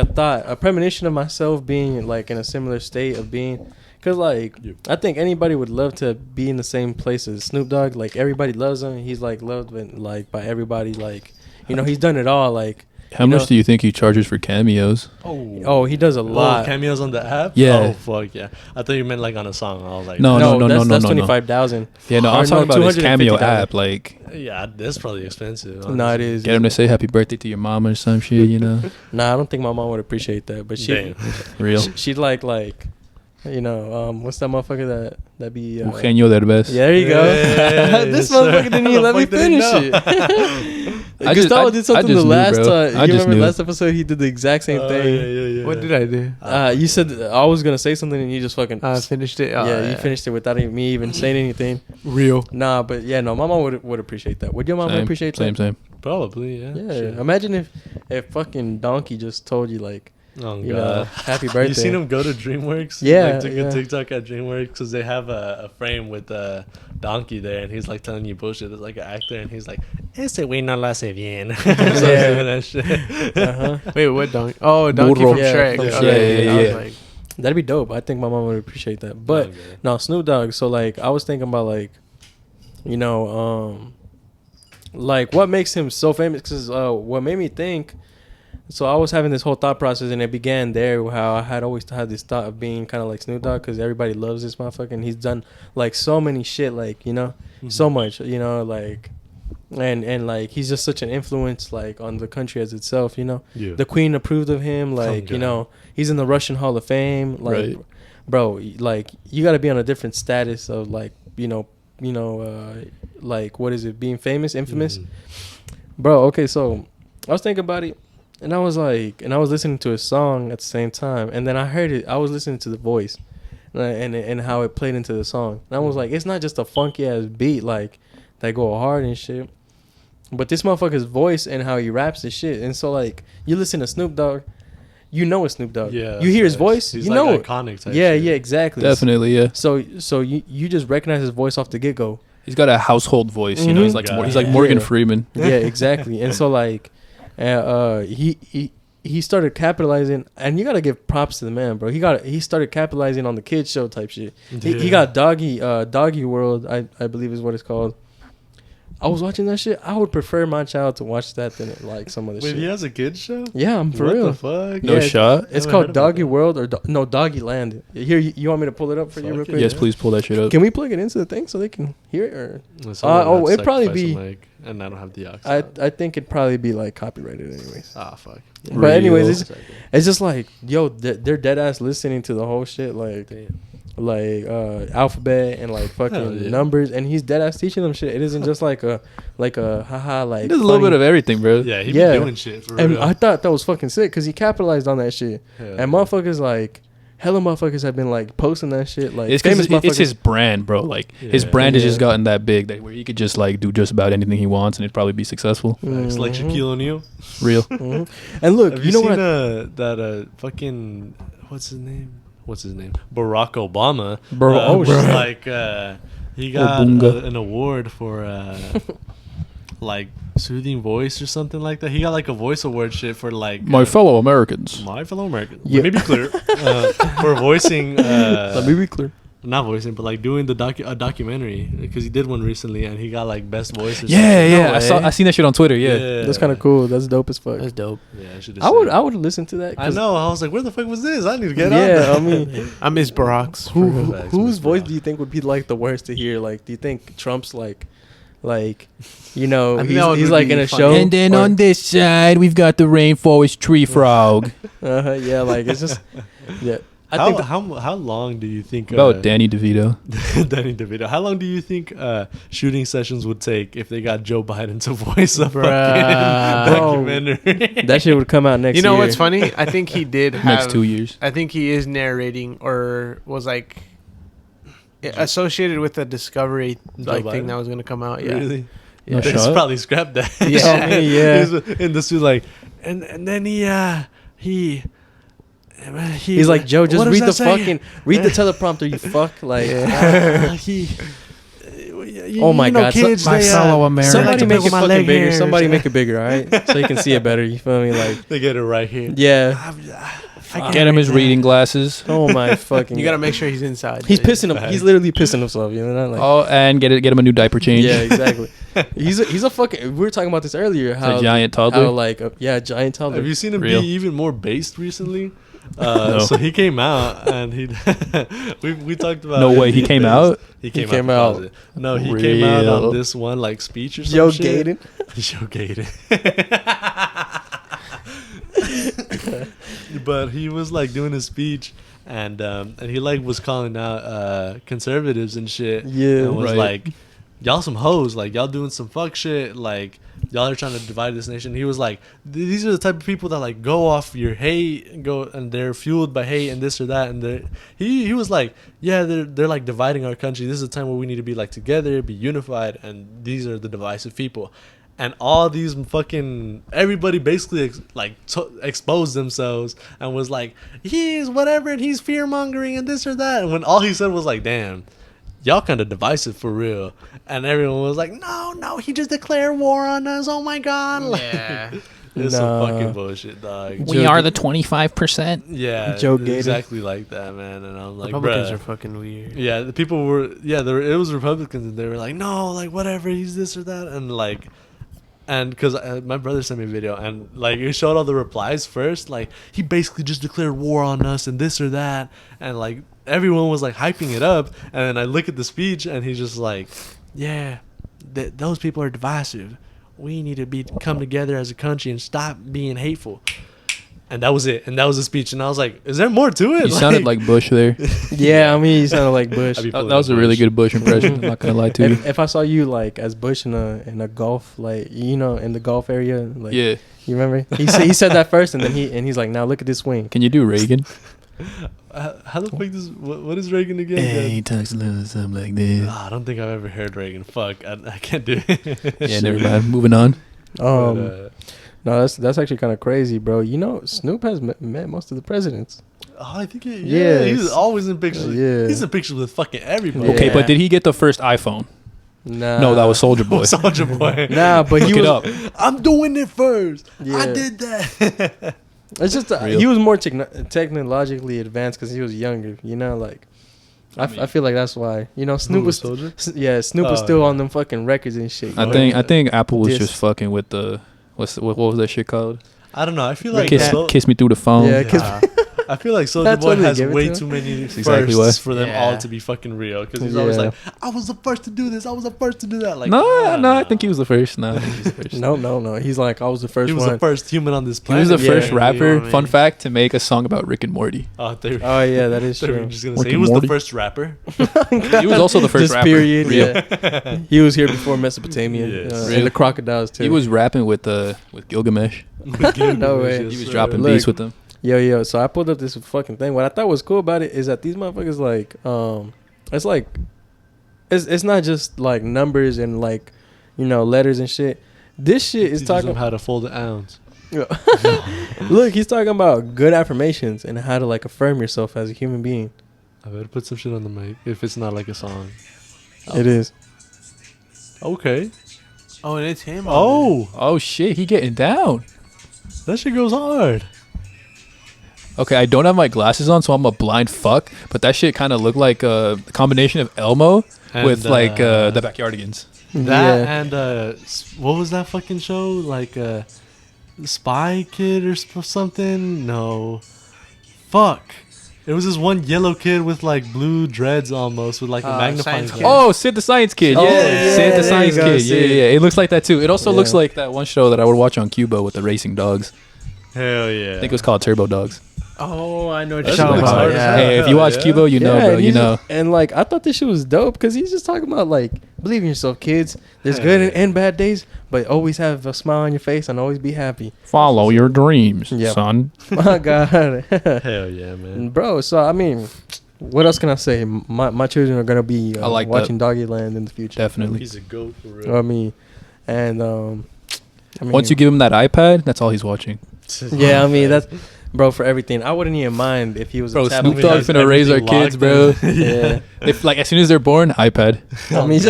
thought, a premonition of myself being like in a similar state of being, Cause like Yep. I think anybody would love to be in the same place as Snoop Dogg. Like everybody loves him. He's like loved like by everybody. Like he's done it all. Like How much do you think he charges for cameos? oh he does a lot. Cameos on the app. Yeah. Oh fuck yeah. I thought you meant like on a song. I was like, No. That's 25,000. Yeah, no, I'm talking about his cameo app. Like, yeah, that's probably expensive. No, it is. get him to say happy birthday to your mama or some shit, you know? Nah, I don't think my mom would appreciate that. But Real. she'd like what's that motherfucker that be Eugenio Derbez. yeah, there you go. This motherfucker didn't even let me finish it. Gustavo did something the last time. You remember last episode he did the exact same thing. Yeah. What did I do? You said I was gonna say something and you just fucking Finished it. you finished it without me even saying anything. Real. Nah, but yeah, no, my mom would appreciate that. Would your mom appreciate that? Same. Probably, yeah. Yeah. Shit. Imagine if fucking Donkey just told you like, Oh you god. know, happy birthday. You seen him go to DreamWorks? Yeah, Like, took yeah. a TikTok at DreamWorks because they have a frame with Donkey there, and he's like telling you bullshit. There's like an actor, and he's like, "Ese güey no lo hace bien." So Yeah. that shit. Uh-huh. Wait, what donkey? Oh, donkey Burro. from Yeah, Shrek. from Okay, Shrek. I was Yeah. like, That'd be dope. I think my mom would appreciate that. But Okay. no, Snoop Dogg. So like, I was thinking about like, like what makes him so famous? Because what made me think. So I was having this whole thought process, and it began there. How I had always had this thought of being kind of like Snoop Dogg, because everybody loves this motherfucker, and he's done like so many shit, like so much, like, and like he's just such an influence, like on the country as itself, Yeah. The Queen approved of him, like God. he's in the Russian Hall of Fame, like, Right. bro, like you got to be on a different status of like like what is it, being famous, infamous, bro. Okay, so I was thinking about it. And I was like, I was listening to a song at the same time, and then I heard it. I was listening to the voice, and how it played into the song. And I was like, it's not just a funky ass beat like that go hard and shit, but this motherfucker's voice and how he raps and shit. And so like, you listen to Snoop Dogg, you know it's Snoop Dogg. Yeah. You hear his voice, He's you like know it. iconic type Yeah, shit. yeah, exactly. Definitely, yeah. So you just recognize his voice off the get go. He's got a household voice, you know. He's like Mhm. he's like Morgan Yeah. Freeman. Yeah, exactly. And so like, he started capitalizing, and you gotta give props to the man, bro. He started capitalizing on the kids show type shit. He Yeah. got Doggy World, I believe is what it's called. I was watching that shit. I would prefer my child to watch that than like some of the Wait, shit. he has a kids show? Yeah, I'm for What real. the fuck? No Yeah, shot. It's Never called heard about Doggy that. World or Doggy Land. Here, you want me to pull it up for you Fuck real it. quick? Yes, please pull that shit up. Can we plug it into the thing so they can hear it? Or Someone it'd had probably sacrificed be- a mic, and I don't have the aux. I think it'd probably be like copyrighted anyways. Ah, fuck. But anyways, Real. it's just like, yo, they're dead ass listening to the whole shit, like alphabet and like Hell fucking yeah. numbers, and he's dead ass teaching them shit. It isn't just like a haha like. He does a little bit of everything, bro. Yeah, he Yeah. be doing shit for And real. I thought that was fucking sick because he capitalized on that shit. Hell And motherfuckers like, hella motherfuckers have been like posting that shit. Like It's because famous it's his motherfuckers. brand, bro. Like his Yeah. brand has just Yeah. gotten that big that where he could just like do just about anything he wants and it'd probably be successful. It's like Mhm. Shaquille O'Neal. Real. Mhm. And look, Have you know seen what? that fucking what's his name? Barack Obama. Bro, oh, was shit. like he got Obunga. an award for like soothing voice or something like that. He got like a voice award shit for like My fellow Americans. my fellow Americans. Yeah. Let me be clear for voicing. Let me be clear. Not voicing, but like doing a documentary because he did one recently and he got like best voice. or Yeah, something. yeah. I seen that shit on Twitter. Yeah. That's kind of cool. That's dope as fuck. dope. Yeah, I would listen to that. I know. I was like, where the fuck was this? I need to get on. Yeah, I mean, I miss Barack's. Facts, whose Miss voice Barack. do you think would be like the worst to hear? Like, do you think Trump's like, you know, I think that one he's would like be in a funny. show, And then or- on this side, we've got the rainforest tree frog. yeah, like it's just, yeah. I How, think how long do you think About Danny DeVito. Danny DeVito? How long do you think shooting sessions would take if they got Joe Biden to voice a Bruh. fucking documentary? that shit would come out next You year. know what's funny? I think he did have. Next 2 years. I think he is narrating or was like associated with the Discovery like Joe thing Biden? that was gonna come out. Yeah. Really? No They shot? probably scrapped that. Yeah. Yeah. He was in the suit like, and then he. He's like, Joe, just what read the does that say? fucking the teleprompter, you fuck. Like, He. oh my god, kids, My they, fellow Americans. somebody make it my fucking leg bigger. hairs. Somebody make it bigger, all right, so you can see it better. You feel me? Like, They get it right here. yeah, Get him his reading glasses. Oh my fucking! You gotta make sure he's inside. He's pissing him. He's literally pissing himself. You know, like, And get him a new diaper change. yeah, exactly. He's a fucking. We were talking about this earlier. How a giant toddler. How like giant toddler. Have you seen him Real. be even more based recently? No. So he came out and we talked about. No way, he came out? He came came out. out. No, he came out Real. on this one like speech or something. Joe Gaten. Joe Gaten. But he was like doing his speech and he like was calling out conservatives and shit. Yeah, and was right. like, y'all some hoes, like y'all doing some fuck shit, like y'all are trying to divide this nation. He was like, these are the type of people that like go off your hate and they're fueled by hate and this or that, and he was like, yeah, they're like dividing our country. This is a time where we need to be like together, be unified, and these are the divisive people. And all these fucking everybody basically exposed themselves and was like, he's whatever and he's fear mongering and this or that. And when all he said was like, damn, y'all kind of divisive for real. And everyone was like, no, he just declared war on us. Oh my god. Like, Yeah. it's some fucking bullshit, dog. We are the 25%. Yeah, Joe Gaten. exactly like that, man. And I'm like, Republicans bruh. are fucking weird. Yeah, the people were. Yeah, it was Republicans, and they were like, no, like whatever, he's this or that, and like. And because my brother sent me a video and like it showed all the replies first, like he basically just declared war on us and this or that, and like everyone was like hyping it up, and then I look at the speech and he's just like, yeah, those people are divisive. We need to come together as a country and stop being hateful. And that was it. And that was the speech. And I was like, is there more to it? You sounded like Bush there. Yeah, I mean, he sounded like Bush. I'd be That was a really good Bush impression. I'm not gonna lie to you. If I saw you like as Bush in a golf, like in the golf area, like Yeah. you remember? He said that first, and then he's like, now look at this swing. Can you do Reagan? How the fuck does what is Reagan again? he talks a little something like this. I don't think I've ever heard Reagan. Fuck, I can't do it. Yeah, never mind. Moving on. But, No, that's actually kind of crazy, bro. You know, Snoop has met most of the presidents. I think Yes. he's always in pictures. Yeah. He's in pictures with fucking everybody. Yeah. Okay, but did he get the first iPhone? Nah. No, that was Soldier Boy. Soldier Boy. Nah, but he Look was. it up. I'm doing it first. Yeah. I did that. It's just Real. he was more technologically advanced because he was younger. You know, like I feel like that's why. You know, Snoop was. Soldier. Yeah, Snoop was still on them fucking records and shit. I think Apple was Dis- just fucking with the what was that shit called? I don't know. I feel like Kiss me through the phone. Yeah, kiss Yeah. I feel like Soldier That's Boy what they has give it way to too him. many That's exactly firsts why. for them Yeah. all to be fucking real. Because he's always Yeah. like, I was the first to do this. I was the first to do that. Like, No, nah. I think he was the first. No, I think he was the first. No. He's like, I was the first He was one. the first human on this He planet. was the first Yeah. rapper. You know what I Fun mean? fact to make a song about Rick and Morty. Oh, they Oh yeah, that is they were true. just gonna Rick say he and was Morty. the first rapper. He was also the first This rapper. period, Real. yeah. He was here before Mesopotamia Yes. and the crocodiles too. He was rapping with Gilgamesh. No way. He was dropping Look. beats with them. Yo. So I pulled up this fucking thing. What I thought was cool about it is that these motherfuckers like, it's like, it's not just like numbers and like, letters and shit. This shit is Teaches them talking. how to fold an ounce. Look, he's talking about good affirmations and how to like affirm yourself as a human being. I better put some shit on the mic if it's not like a song. It is. Okay. Oh, and it's him. Oh shit, he getting down. That shit goes hard. Okay, I don't have my glasses on, so I'm a blind fuck. But that shit kind of looked like a combination of Elmo with like the Backyardigans. That Yeah. and what was that fucking show? Like Spy Kid or something? No. Fuck. It was this one yellow kid with like blue dreads almost with like a magnifying Science glass. Kid. Oh, Sid the Science Kid. Oh, Yeah, yeah, Sid there the Science you go, Kid. Sid. Yeah. It looks like that too. It also looks Yeah. like that one show that I would watch on Cuba with the racing dogs. Hell yeah. I think it was called Turbo Dogs. Oh, I know what That you're shit talking looks about. hard as Yeah. hell. Hey, if you watch yeah. Cuba, you know, Yeah, bro. and You he's- know. And like, I thought this shit was dope because he's just talking about like, believe in yourself, kids. There's Hell good yeah. and bad days, but always have a smile on your face and always be happy. Follow your dreams, Yeah. son. My God. Hell yeah, man. Bro, so I mean, what else can I say? My children are gonna be I like watching Doggyland in the future. Definitely. He's a goat for I real. mean, and Once you give him that iPad, that's all he's watching. yeah, I mean that's, bro, for everything. I wouldn't even mind if he was Bro, a tablet. Snoop Dogg's has finna raise our everything kids, bro. locked in. Yeah, If like as soon as they're born, iPad. I mean,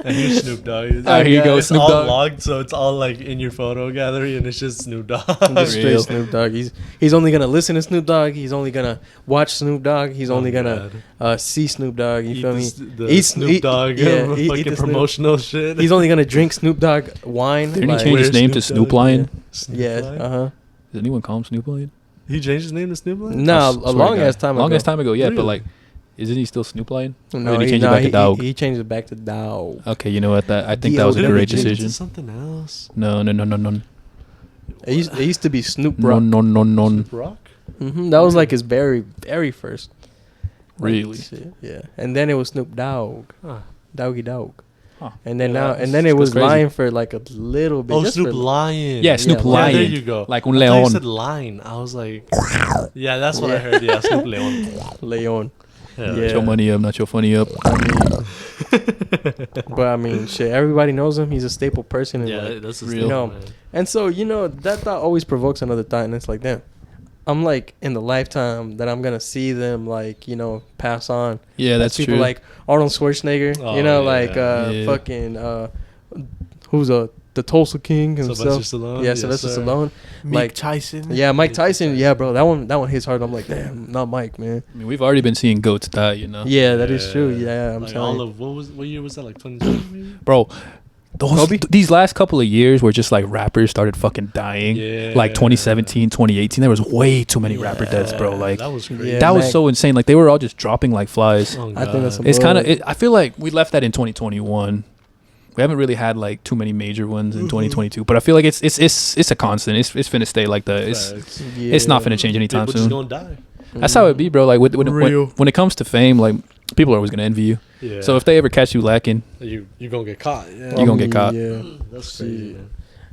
And here's Snoop Dogg. Here you go, It's Snoop all Dogg. logged, so it's all like in your photo gallery, and it's just Snoop Dogg. Just straight Real. Snoop Dogg. He's only gonna listen to Snoop Dogg. He's only gonna watch Snoop Dogg. He's only gonna see Snoop Dogg. You feel me? The Snoop Dogg eat fucking the Snoop. promotional shit. He's only gonna drink Snoop Dogg wine. Didn't he like- change his Where's name to Snoop Snoop Dogg? Lion? Snoop Yeah. Lion? Does anyone call him Snoop Lion? He changed his name to Snoop Lion? No, Swear a to long God. ass time ago. Long ass time ago, yeah. Really? But like, isn't he still Snoop Lion? No, Or did he change it back to Dogg? He changed it back to Dogg. Okay, you know what? I think that was a Didn't great he change it to decision. something else. No. It used to be Snoop No, Rock. no. Snoop Rock? That was like his very, very first. Really? Shit, yeah. And then it was Snoop Dogg. Huh. Doggy Dog. Huh. And then Yeah, and then it that's was crazy. Lion for like a little bit. Oh, just Snoop for- Lion. Yeah, Snoop Yeah, Lion. there you go. Like un I thought you león. said line. I was like, yeah, that's what I heard. Yeah, Snoop Leon. Leon. Yeah. Yeah. Your money up, not your funny up. But I mean, shit, everybody knows him. He's a staple person. And, Yeah, like, that's a Real. real. No. and so, that thought always provokes another thought. And it's like, damn, I'm like in the lifetime that I'm going to see them, like, pass on. Yeah, that's people true. like Arnold Schwarzenegger, Oh, yeah. like Yeah. fucking, who's the Tulsa King himself. Sylvester Stallone. Yeah, Yes, Sylvester sir. Stallone. Meek Like- Tyson. Yeah, Mike Tyson. Yeah, bro, that one hits hard. I'm like, damn, not Mike, man. I mean, we've already been seeing goats die, Yeah, that is true. Yeah, I'm like telling all you. of what year was that? Like 2020 maybe? Bro. Kobe? These last couple of years where just like rappers started fucking dying. Yeah. Like 2017, 2018, there was way too many rapper deaths, bro. Like that was crazy. Yeah, that was Mac- so insane. Like they were all just dropping like flies. Oh, I think that's God. some- It's kind Bro. of. I feel like we left that in 2021. We haven't really had like too many major ones in 2022, but I feel like it's a constant. It's finna stay like the. Facts. It's not finna change anytime People just soon. gonna die. That's how it be, bro. Like Real. when it comes to fame, like people are always gonna envy you. Yeah. So if they ever catch you lacking, you gonna get caught. Yeah. You gonna get caught. Yeah. That's crazy. Man.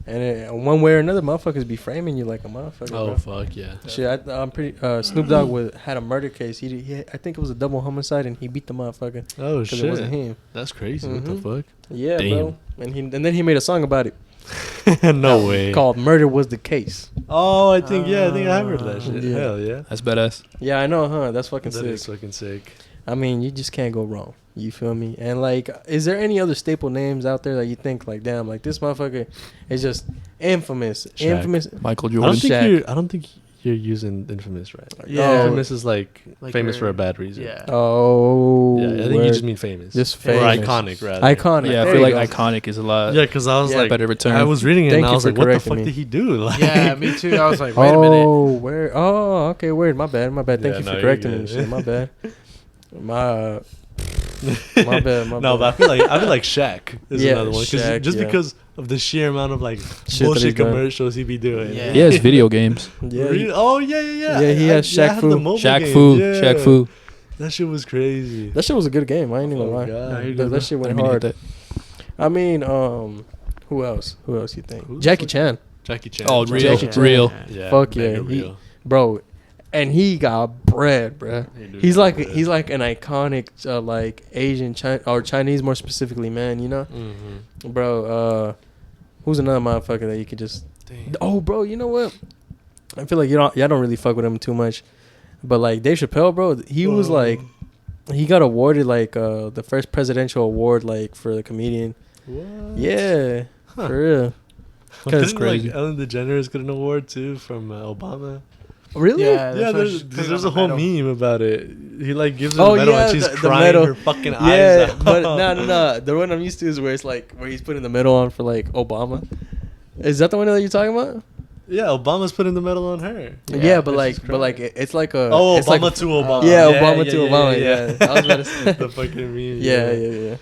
And one way or another, motherfuckers be framing you like a motherfucker. Oh bro. fuck yeah. Shit, I'm pretty. Snoop Dogg had a murder case. He I think it was a double homicide, and he beat the motherfucker Oh because shit. it wasn't him. That's crazy. What Mhm. the fuck? Yeah, Damn. bro. And then he made a song about it No way. called "Murder Was the Case." Oh, I think I have heard that shit. Yeah. Hell yeah. that's badass. Yeah, I know, huh? That's fucking That sick. is fucking sick. I mean, you just can't go wrong. You feel me? And like, is there any other staple names out there that you think like, damn, like this motherfucker is just infamous, Shaq. infamous? Michael I don't Jordan. think Shaq. I don't think you're using infamous right. Like, Yeah. infamous is like Like famous for you're- a bad reason. Yeah. Oh, Yeah, I think you word. just mean famous. Just or famous. iconic rather. iconic. Yeah, I There feel you like go. iconic is a lot. Yeah, because I was Yeah, like, better return. I was reading it Thank and I you was for like, what the correcting fuck me. did he do? Like, Yeah, me too. I was like, wait a minute. Oh, where? Oh, okay, weird. My bad. Thank Yeah, you no, for you're correcting me. good. Shit, my bad. My bad. No, but I feel like Shaq is Yeah, another one. Shaq, Just yeah. because of the sheer amount of like Shit that he's bullshit done. commercials he be doing. Yeah. He has video games. Yeah, Really? Oh yeah. Yeah, he has I Shaq have Fu. the mobile Shaq game. Fu. Yeah. Shaq Fu. That shit was crazy. that shit was a good game. I ain't even Oh, lie. God. No, you're That, good, bro. that shit I went didn't mean to hard. hit I mean, who else? Who else you think? Who the Jackie fuck- Chan, Jackie Chan. Oh, real, Jackie Chan. real. Yeah. Fuck yeah, mega he- real. bro, and he got bread, bruh. He do He's got like bread. an iconic like Asian or Chinese more specifically man. You know, Mhm. bro. Who's another motherfucker that you could just? Dang. Oh, bro, you know what? I feel like y'all don't really fuck with him too much, but like Dave Chappelle, bro, he was like, he got awarded like the first presidential award like for the comedian. What? Yeah, Huh. for real. That's crazy. Like Ellen DeGeneres got an award too from Obama. Really? Yeah, Yeah, that's there's a whole meme about it. He like gives her Oh, the medal yeah, and she's the crying medal. her fucking eyes Yeah, out. but no. The one I'm used to is where it's like where he's putting the medal on for like Obama. Is that the one that you're talking about? Yeah, Obama's putting the medal on her. Yeah, but she's like, crying. it's like a. Oh, it's Obama like, to Obama. Yeah, Obama to Obama. Yeah, I was about to say. The fucking meme. Yeah.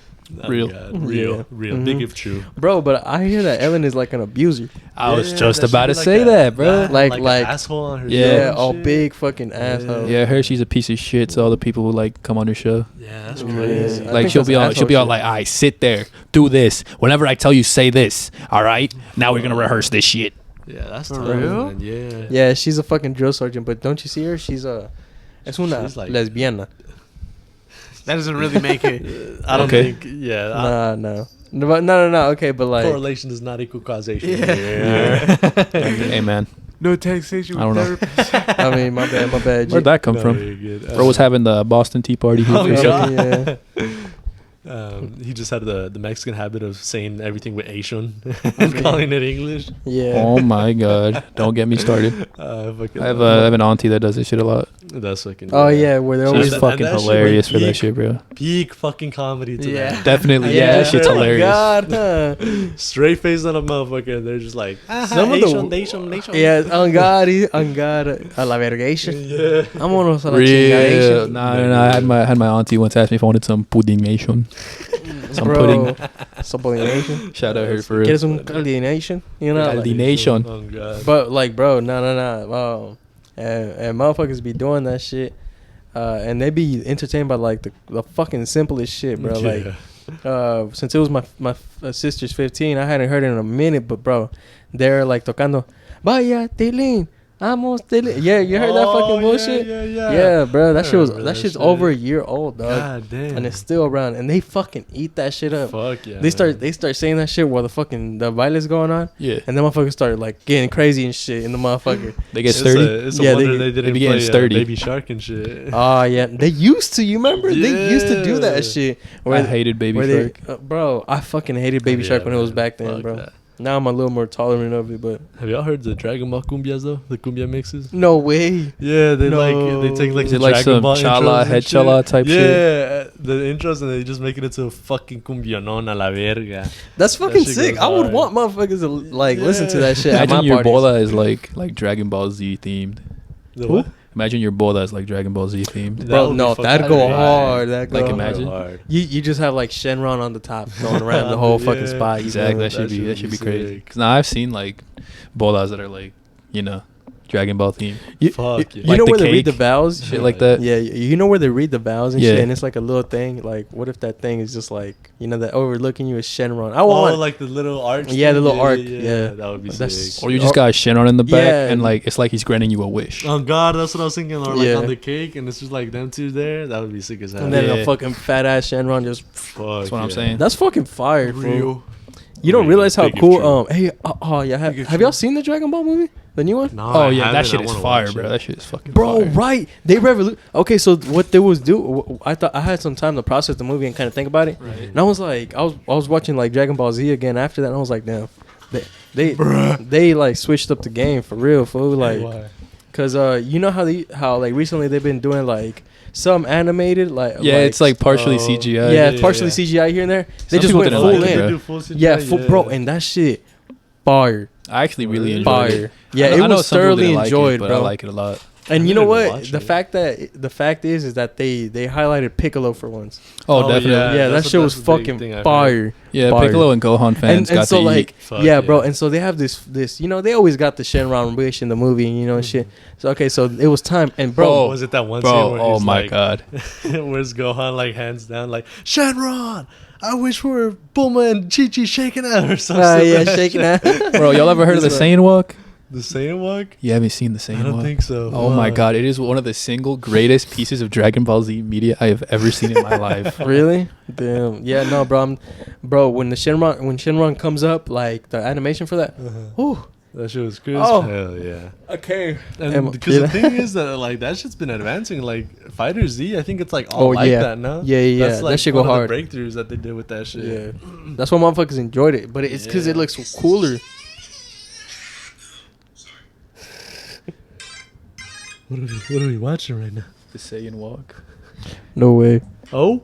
Oh, Real. God. Real. Yeah. Real. Mhm. Big if true. Bro, but I hear that Ellen is like an abuser. I was Yeah, just that about to should be say that, bro. Like- an like- asshole on her. Yeah. Yeah, a big fucking asshole. Yeah, I heard she's a piece of shit. So all the people who like come on her show, Yeah, that's Yeah. crazy. I like think she'll that's be all asshole like, shit. "I sit there, do this. Whenever I tell you, say this. All right. Now we're gonna rehearse this shit." Yeah, that's For tough, real? man. Yeah. Yeah, she's a fucking drill sergeant, but don't you see her? She's es una She's like- lesbiana. That doesn't really make it. I don't Okay. think. Yeah. No. No. Okay, but like, correlation is not equal causation. Yeah. Hey man, No taxation. I don't know. therapist. I mean, my bad. where'd that come No, from? you're good. Bro was having the Boston Tea Party here. Oh, for a God. second. Yeah. He just had the Mexican habit of saying everything with Asian and calling it English. Yeah. Oh my god! Don't get me started. I have an auntie that does this shit a lot. That's fucking. Oh yeah, where they're She's always fucking that shit, hilarious like, for that peak- shit, bro. Peak fucking comedy to that. Definitely, yeah, that shit's Oh my hilarious. God, huh? Straight face on a motherfucker, and they're just like, Some of the- Asian. Yeah, angad, a la vergation. Yeah. Vámonos a la Real. chingadation. Nah. I had my auntie once ask me if I wanted some puddingation. Some pudding. Subordination. Shout out her for real. ¿Quieres un caldination? You know, like, Caldination. Oh god. but like, bro, no. And motherfuckers be doing that shit, and they be entertained by like the fucking simplest shit, bro. Yeah. Like, since it was my sister's 15, I hadn't heard it in a minute, but bro, they're like tocando, vaya Tilín, amos Tilín. Yeah, you heard that fucking bullshit? Yeah, bro, that I shit was remember that shit's shit. over a year old, dog, God damn. and it's still around, and they fucking eat that shit up. Fuck yeah. They start saying that shit while the baile's going on, Yeah, and then motherfuckers start like getting crazy and shit in the motherfucker. they get It's sturdy. a Yeah, wonder they they didn't be getting play sturdy. Baby Shark and shit. Oh yeah, they used to. You remember? They used to do that Yeah. shit. I hated Baby where Shark. bro, I fucking hated Baby Shark when it was back then, Fuck bro. that. Now I'm a little more tolerant of it, but Have y'all heard the Dragon Ball cumbias though? The cumbia mixes? no way. Yeah, they No. they take like Is the it like Dragon some Ball chala, intros and head shit. chala type yeah, shit? the intros, and they just make it into a fucking cumbionón a la verga. That's fucking shit sick. goes I would hard. want motherfuckers to like listen to that shit. at Imagine my your parties. boda is like Dragon Ball Z themed. The Who? what? Imagine your boda is like Dragon Ball Z themed. That Bro, would be no, fucking that'd go hard. hard. That'd go Like, hard. imagine. Hard. You just have like Shenron on the top going around the whole fucking Yeah. spot. You Exactly. know? That should be crazy. sick. Cause now I've seen like bodas that are like, Dragon Ball themed. Fuck yeah. You Like know the where they read cake? the vows? Shit like that. Yeah, you know where they read the vows and Yeah. shit, and it's like a little thing. Like, what if that thing is just like, that overlooking you is Shenron? I Oh, want. like the little arch. Yeah, the thing? little arc, yeah. That would be That's- sick. Or you just got Shenron in the back, Yeah. and like it's like he's granting you a wish. Oh god, that's what I was thinking. Or like Yeah. on the cake, and it's just like them two there. That would be sick as hell. and then Yeah. a fucking fat ass Shenron just. Fuck That's what I'm yeah. saying. That's fucking fire, fool. Real. You don't Real realize how Pikachu. cool. Hey, yeah. Have Pikachu. y'all seen the Dragon Ball movie? The new one? No, Oh I yeah, that haven't. shit I is wanna fire, watch bro. it. That shit is fucking Bro, fire. right? They Okay, so what they was do? I thought I had some time to process the movie and kind of think about it. Right. And I was like, I was watching like Dragon Ball Z again after that, and I was like, damn, they like switched up the game for real, fool. Like, Why? cause you know how like recently they've been doing like some animated like Yeah, it's like partially Oh, CGI. yeah, yeah, partially yeah. CGI here and there. They Some just people went didn't full like it, in. bro. They do full CGI, Yeah, bro, and that shit fire. I actually really enjoyed Fire. it. Yeah, I it know was some people thoroughly didn't like it, enjoyed, but bro. I like it a lot. And I you know didn't what? watch The fact is that they highlighted Piccolo for once. Oh, Oh, definitely. yeah. Yeah, that that's shit a- was that's a big fucking thing I heard. fire. Yeah, Fire. Piccolo and Gohan fans And got so to like eat. Fuck yeah, bro. yeah. And so they have this they always got the Shenron wish in the movie, and shit. So okay, so it was time, and bro, Bro, was it that one scene Bro, where oh he's my like, god. where's Gohan like hands down like Shenron? I wish we were Bulma and Chi Chi shaking out or something. yeah, shaking that. Bro, y'all ever heard of the This Saiyan Walk? The Saiyan Walk? You haven't seen the I Saiyan don't Walk? think so. Oh my Fuck. god, it is one of the single greatest pieces of Dragon Ball Z media I have ever seen in my life. Really? Damn. Yeah, no, bro. When Shenron comes up, like the animation for that. Whew. That shit was good Oh. as hell, yeah. Okay. And because yeah. the thing is that like that shit's been advancing. Like Fighter Z, I think it's like all Oh, like yeah. that now. Yeah. That's like That shit one go of hard. the breakthroughs that they did with that shit. Yeah. That's why motherfuckers enjoyed it, but it's because it Yeah. looks cooler. What are we watching right now? The Saiyan Walk. No way. Oh,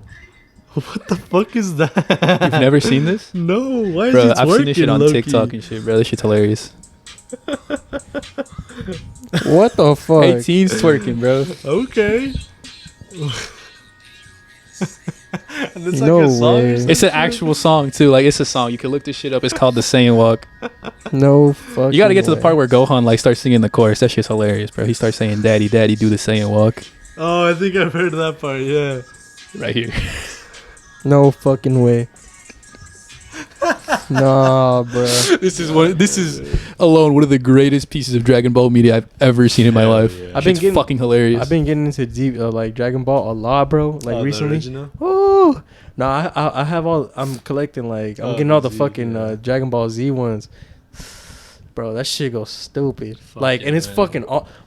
what the fuck is that? You've never seen this? No, why is Bro, it I've seen this shit on low-key? TikTok and shit, bro. This shit's hilarious. What the fuck? Hey, teens twerking, bro. Okay. And it's No like a song or way. some It's an shit? actual song, too. Like, it's a song. You can look this shit up. It's called The Saiyan Walk. No fuck. You gotta get to the part where Gohan, like, starts singing the chorus. That shit's hilarious, bro. He starts saying, Daddy, Daddy, do the Saiyan Walk. Oh, I think I've heard that part. Yeah. Right here. No fucking way. Nah, bro. This is alone one of the greatest pieces of Dragon Ball media I've ever seen in my Hell life. yeah. I've been It's getting- fucking hilarious. I've been getting into deep like Dragon Ball a lot, bro. Like Oh, the recently. original? Oh no, I have all. I'm collecting like I'm Oh, getting all the Z, fucking yeah. Dragon Ball Z ones. Bro, that shit goes stupid. Fuck like, yeah, and it's man. fucking.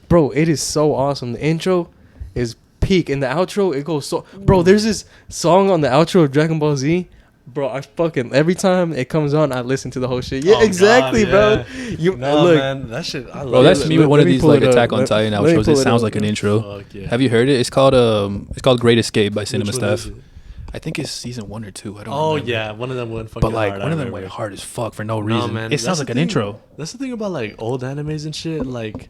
Bro, it is so awesome. The intro is peak. In the outro, it goes so. Bro, there's this song on the outro of Dragon Ball Z. Bro, I fucking every time it comes on, I listen to the whole shit. Yeah, Oh, exactly, God, bro. yeah. You No, look, man, that shit. I love Bro, that's it. me with one let of me these pull like it up. Attack on Let- Titan let me outros. pull It it sounds up, like an bro. intro. Fuck yeah. Have you heard it? It's called Great Escape by Cinema Which one is Staff. it? I think it's season 1 or 2. I don't. Oh remember. yeah, one of them went fucking But like hard. one I of them went remember. hard as fuck for no No, reason. man, It sounds that's like the an thing. intro. That's the thing about like old animes and shit. Like,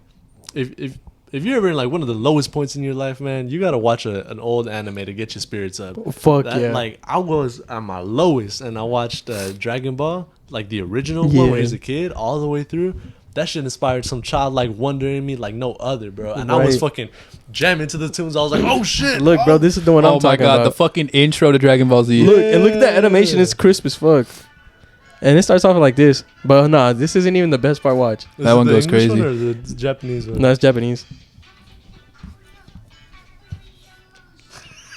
if you're ever in like one of the lowest points in your life, man, you gotta watch an old anime to get your spirits up. fuck That, yeah. Like I was at my lowest, and I watched Dragon Ball, like the original one Yeah. when I was a kid, all the way through. That shit inspired some childlike wonder in me like no other, bro. And I was Right. fucking jamming to the tunes. I was like, oh shit. Look, bro, this is the one I'm Oh my talking god, the about. fucking intro to Dragon Ball Z. Look, and look at that animation. It's crisp as fuck. And it starts off like this. But nah, this isn't even the best part. Watch. Is That it one the goes English crazy. one or the Japanese one? No, it's Japanese.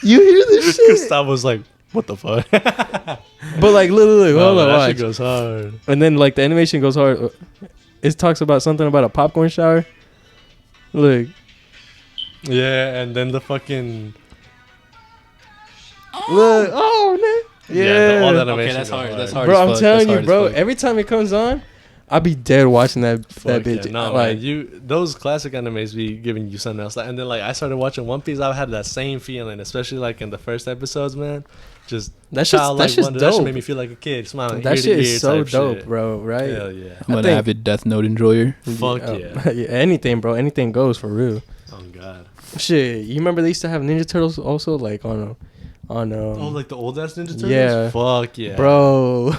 You hear this shit? Gustav was like, what the fuck? But like, look, hold on, that watch. shit goes hard. And then like the animation goes hard. It talks about something about a popcorn shower. Look, Yeah, and then the fucking look, oh man, yeah. all that Okay, animation that's goes hard. That's hard. hard. Bro, as I'm fuck. telling That's you, hard as bro. fuck. Every time it comes on, I'll be dead watching that Fuck bitch. yeah. No, like, man, those classic animes be giving you something else. And then like I started watching One Piece, I had that same feeling, especially like in the first episodes, man. Just That's just childlike that's just wonder. That shit dope. made me feel like a kid, smiling. That ear shit to is ear so type dope, shit. bro. Right? Hell yeah. I'm I an think- avid Death Note enjoyer. Fuck yeah. yeah. Anything, bro. Anything goes for real. Oh god. Shit, you remember they used to have Ninja Turtles also, like on Oh, like the old ass Ninja Turtles? yeah. Fuck yeah. Bro.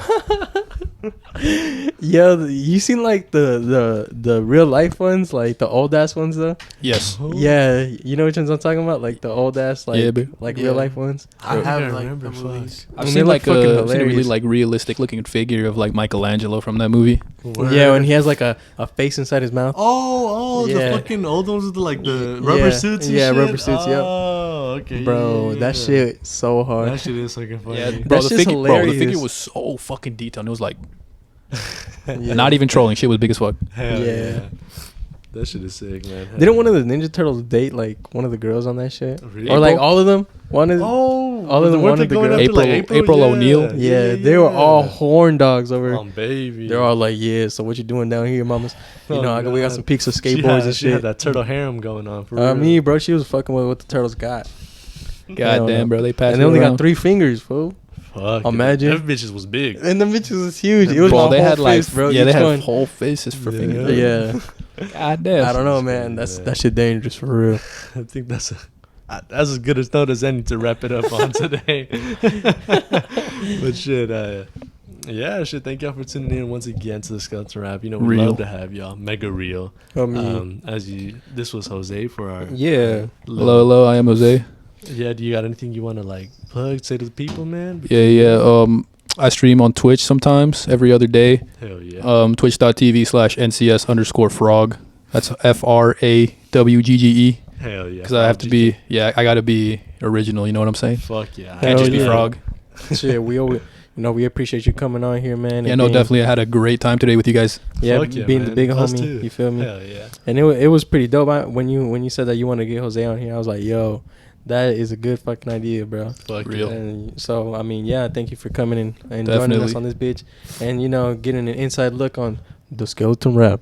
Yeah, you seen like the real life ones, like the old ass ones though. Yes. Yeah, you know which ones I'm talking about, like the old ass, like Yeah, bro. like Yeah. real life ones. I I have like remember, the fuck. movies. I've And seen they look like fucking I've seen a really hilarious. like realistic looking figure of like Michelangelo from that movie. Yeah, when he has like a face inside his mouth. Oh, Yeah. the fucking old ones with the like the rubber Yeah. suits and Yeah, shit? rubber suits, yep. Oh, okay. Bro, yeah, that yeah. shit so hard. That shit is fucking funny. Yeah, That bro. The shit's figure, bro, the figure hilarious. was so fucking detailed. It was like Yeah. not even trolling. Shit was big as fuck. Hell Yeah. yeah. That shit is sick, man. Hell Didn't one of yeah. the Ninja Turtles date like one of the girls on that shit? Really? Or like April? all of them? One of Oh, all of them weren't wanted they the going girl. after, like, April Yeah. O'Neil? yeah, they were all horn dogs over. baby. They're all like, yeah. So what you doing down here, mamas? You Oh, know, we got God. some pics of She skateboards had- and She had shit. that turtle harem going on for Me, real. bro, she was fucking with what the turtles got. God damn, bro. They passed. And they only got 3 fingers, fool. Fuck. Imagine. Them bitches was big. And the bitches was huge. It was Bro, my they whole had like fist, bro. yeah, they each had one. whole faces for Yeah. fingers. Yeah. God damn. I don't know, That's man. crazy, That shit dangerous for real. I think that's as good as note as any to wrap it up on today. But shit, yeah, shit. Thank y'all for tuning in once again to the Skeleton Rap. You know, we Real. love to have y'all. Mega real. This was Jose for our Yeah. Hello, I am Jose. Yeah, do you got anything you want to like plug, say to the people, man? Yeah. I stream on Twitch sometimes every other day. Hell yeah. Twitch.tv/NCS_frog. That's FRAWGGE. Hell yeah. Because I have to be, I gotta be original. You know what I'm saying? Fuck yeah. Can't just be yeah. frog. Shit, we always, we appreciate you coming on here, man. Yeah, and no, being- definitely. I had a great time today with you guys. Yeah, Fuck yeah, being the man. big Us homie. too. You feel me? Hell yeah. And it was pretty dope. When you said that you want to get Jose on here, I was like, yo, that is a good fucking idea, bro. Fuck Real. yeah. And so, I mean, yeah, thank you for coming in and joining us Definitely. on this bitch. And, getting an inside look on the Skeleton Rap.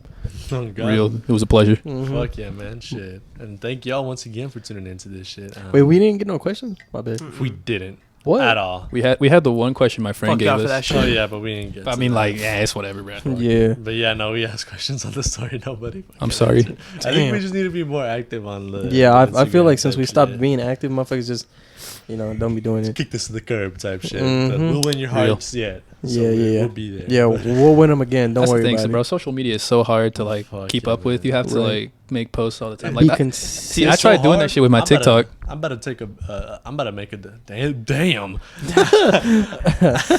Oh, God. Real. It was a pleasure. Mhm. Fuck yeah, man. Shit. And thank y'all once again for tuning into this shit. Wait, we didn't get no questions? My bad. We didn't. What? At all. We had the one question my friend Fuck gave y'all us. for that shit. Oh, yeah, but we didn't get I to mean, that. like, yeah, it's whatever, bro. Yeah. But yeah, no, we asked questions on the story. Nobody. I'm sorry. I think Damn. we just need to be more active on the. Yeah, I feel Instagram like since we type stopped shit. being active, motherfuckers just, don't be doing it. Kick this to the curb type shit. Mhm. But we'll win your Real. hearts yet. So Yeah, We'll be there. Yeah, But- we'll win them again. Don't That's worry the thing, about so, it. bro. Social media is so hard to like Fuck keep yeah, up with. man. You have to Right. like make posts all the time. Be Like, consistent. see, I It's tried so doing that hard. shit with my TikTok. I'm about to take a. I'm about to make a. Damn.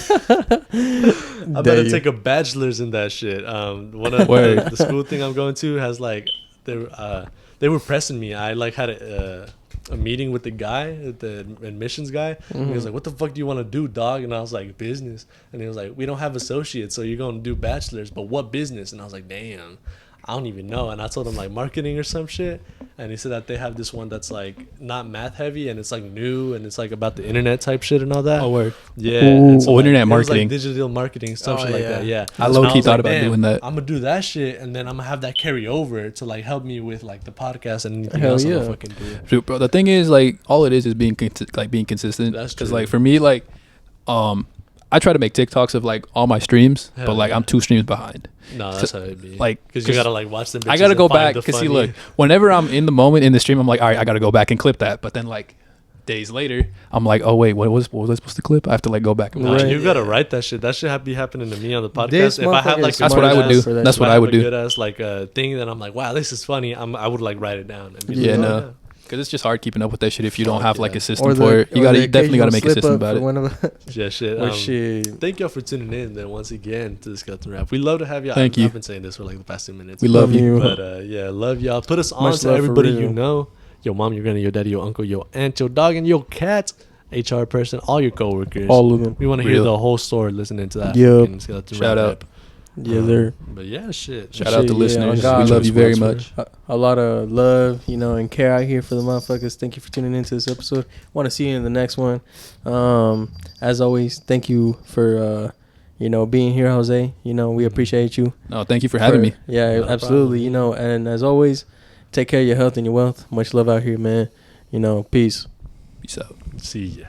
I'm about to take a bachelor's in that shit. One of Word. the school thing I'm going to has like they were pressing me. I like had a meeting with the guy, the admissions guy. And he was like, "What the fuck do you want to do, dog?" And I was like, "Business." And he was like, "We don't have associates, so you're going to do bachelor's, but what business?" And I was like, "Damn." I don't even know. And I told him like marketing or some shit. And he said that they have this one that's like not math heavy and it's like new and it's like about the internet type shit and all that. Oh, word. Yeah. Ooh, and so, internet it was, marketing. like digital marketing, some shit like that. Yeah. I low key thought like, about doing that. I'm going to do that shit and then I'm going to have that carry over to like help me with like the podcast and anything Hell else yeah. I'm gonna fucking do. Dude, bro, the thing is, like, all it is being being consistent. That's because true. like for me, like I try to make TikToks of like all my streams, Hell but like yeah. I'm 2 streams behind. No, that's how it be. Like, because you gotta like watch them. I gotta go back because see, look, whenever I'm in the moment in the stream, I'm like, all right, I gotta go back and clip that. But then like days later, I'm like, oh wait, what was I supposed to clip? I have to like go back and watch Nah, it. you gotta write that shit. That should be happening to me on the podcast. This If I have like motherfucker That's what I would do. That's what I would do. Good ass like thing that I'm like, wow, this is funny. I would like write it down. And be Yeah, like, no. oh, Because it's just hard keeping up with that shit if you don't Fuck have like yeah. a system for it. You definitely gotta make a system about it. yeah, shit. Or shit. Thank y'all for tuning in. Then once again to the Skeleton Rap, we love to have y'all. Thank you. I've been saying this for like the past 2 minutes. We love you. But yeah, love y'all. Put us on Much to love for everybody real. you know. Your mom, your granny, your daddy, your uncle, your aunt, your dog, and your cat. HR person, all your coworkers. All of them. We want to hear Real. the whole story listening to that. Yup. fucking Skeleton Shout Rap out. rap. Yeah, they're But yeah, shit. Shout out to Shit, yeah, listeners. on God. We love you very much. a lot of love, and care out here for the motherfuckers. Thank you for tuning into this episode. Want to see you in the next one. As always, thank you for being here, Jose. We appreciate you. No, thank you for having me. Yeah, No absolutely. And as always, take care of your health and your wealth. Much love out here, man. Peace. Peace out. See ya.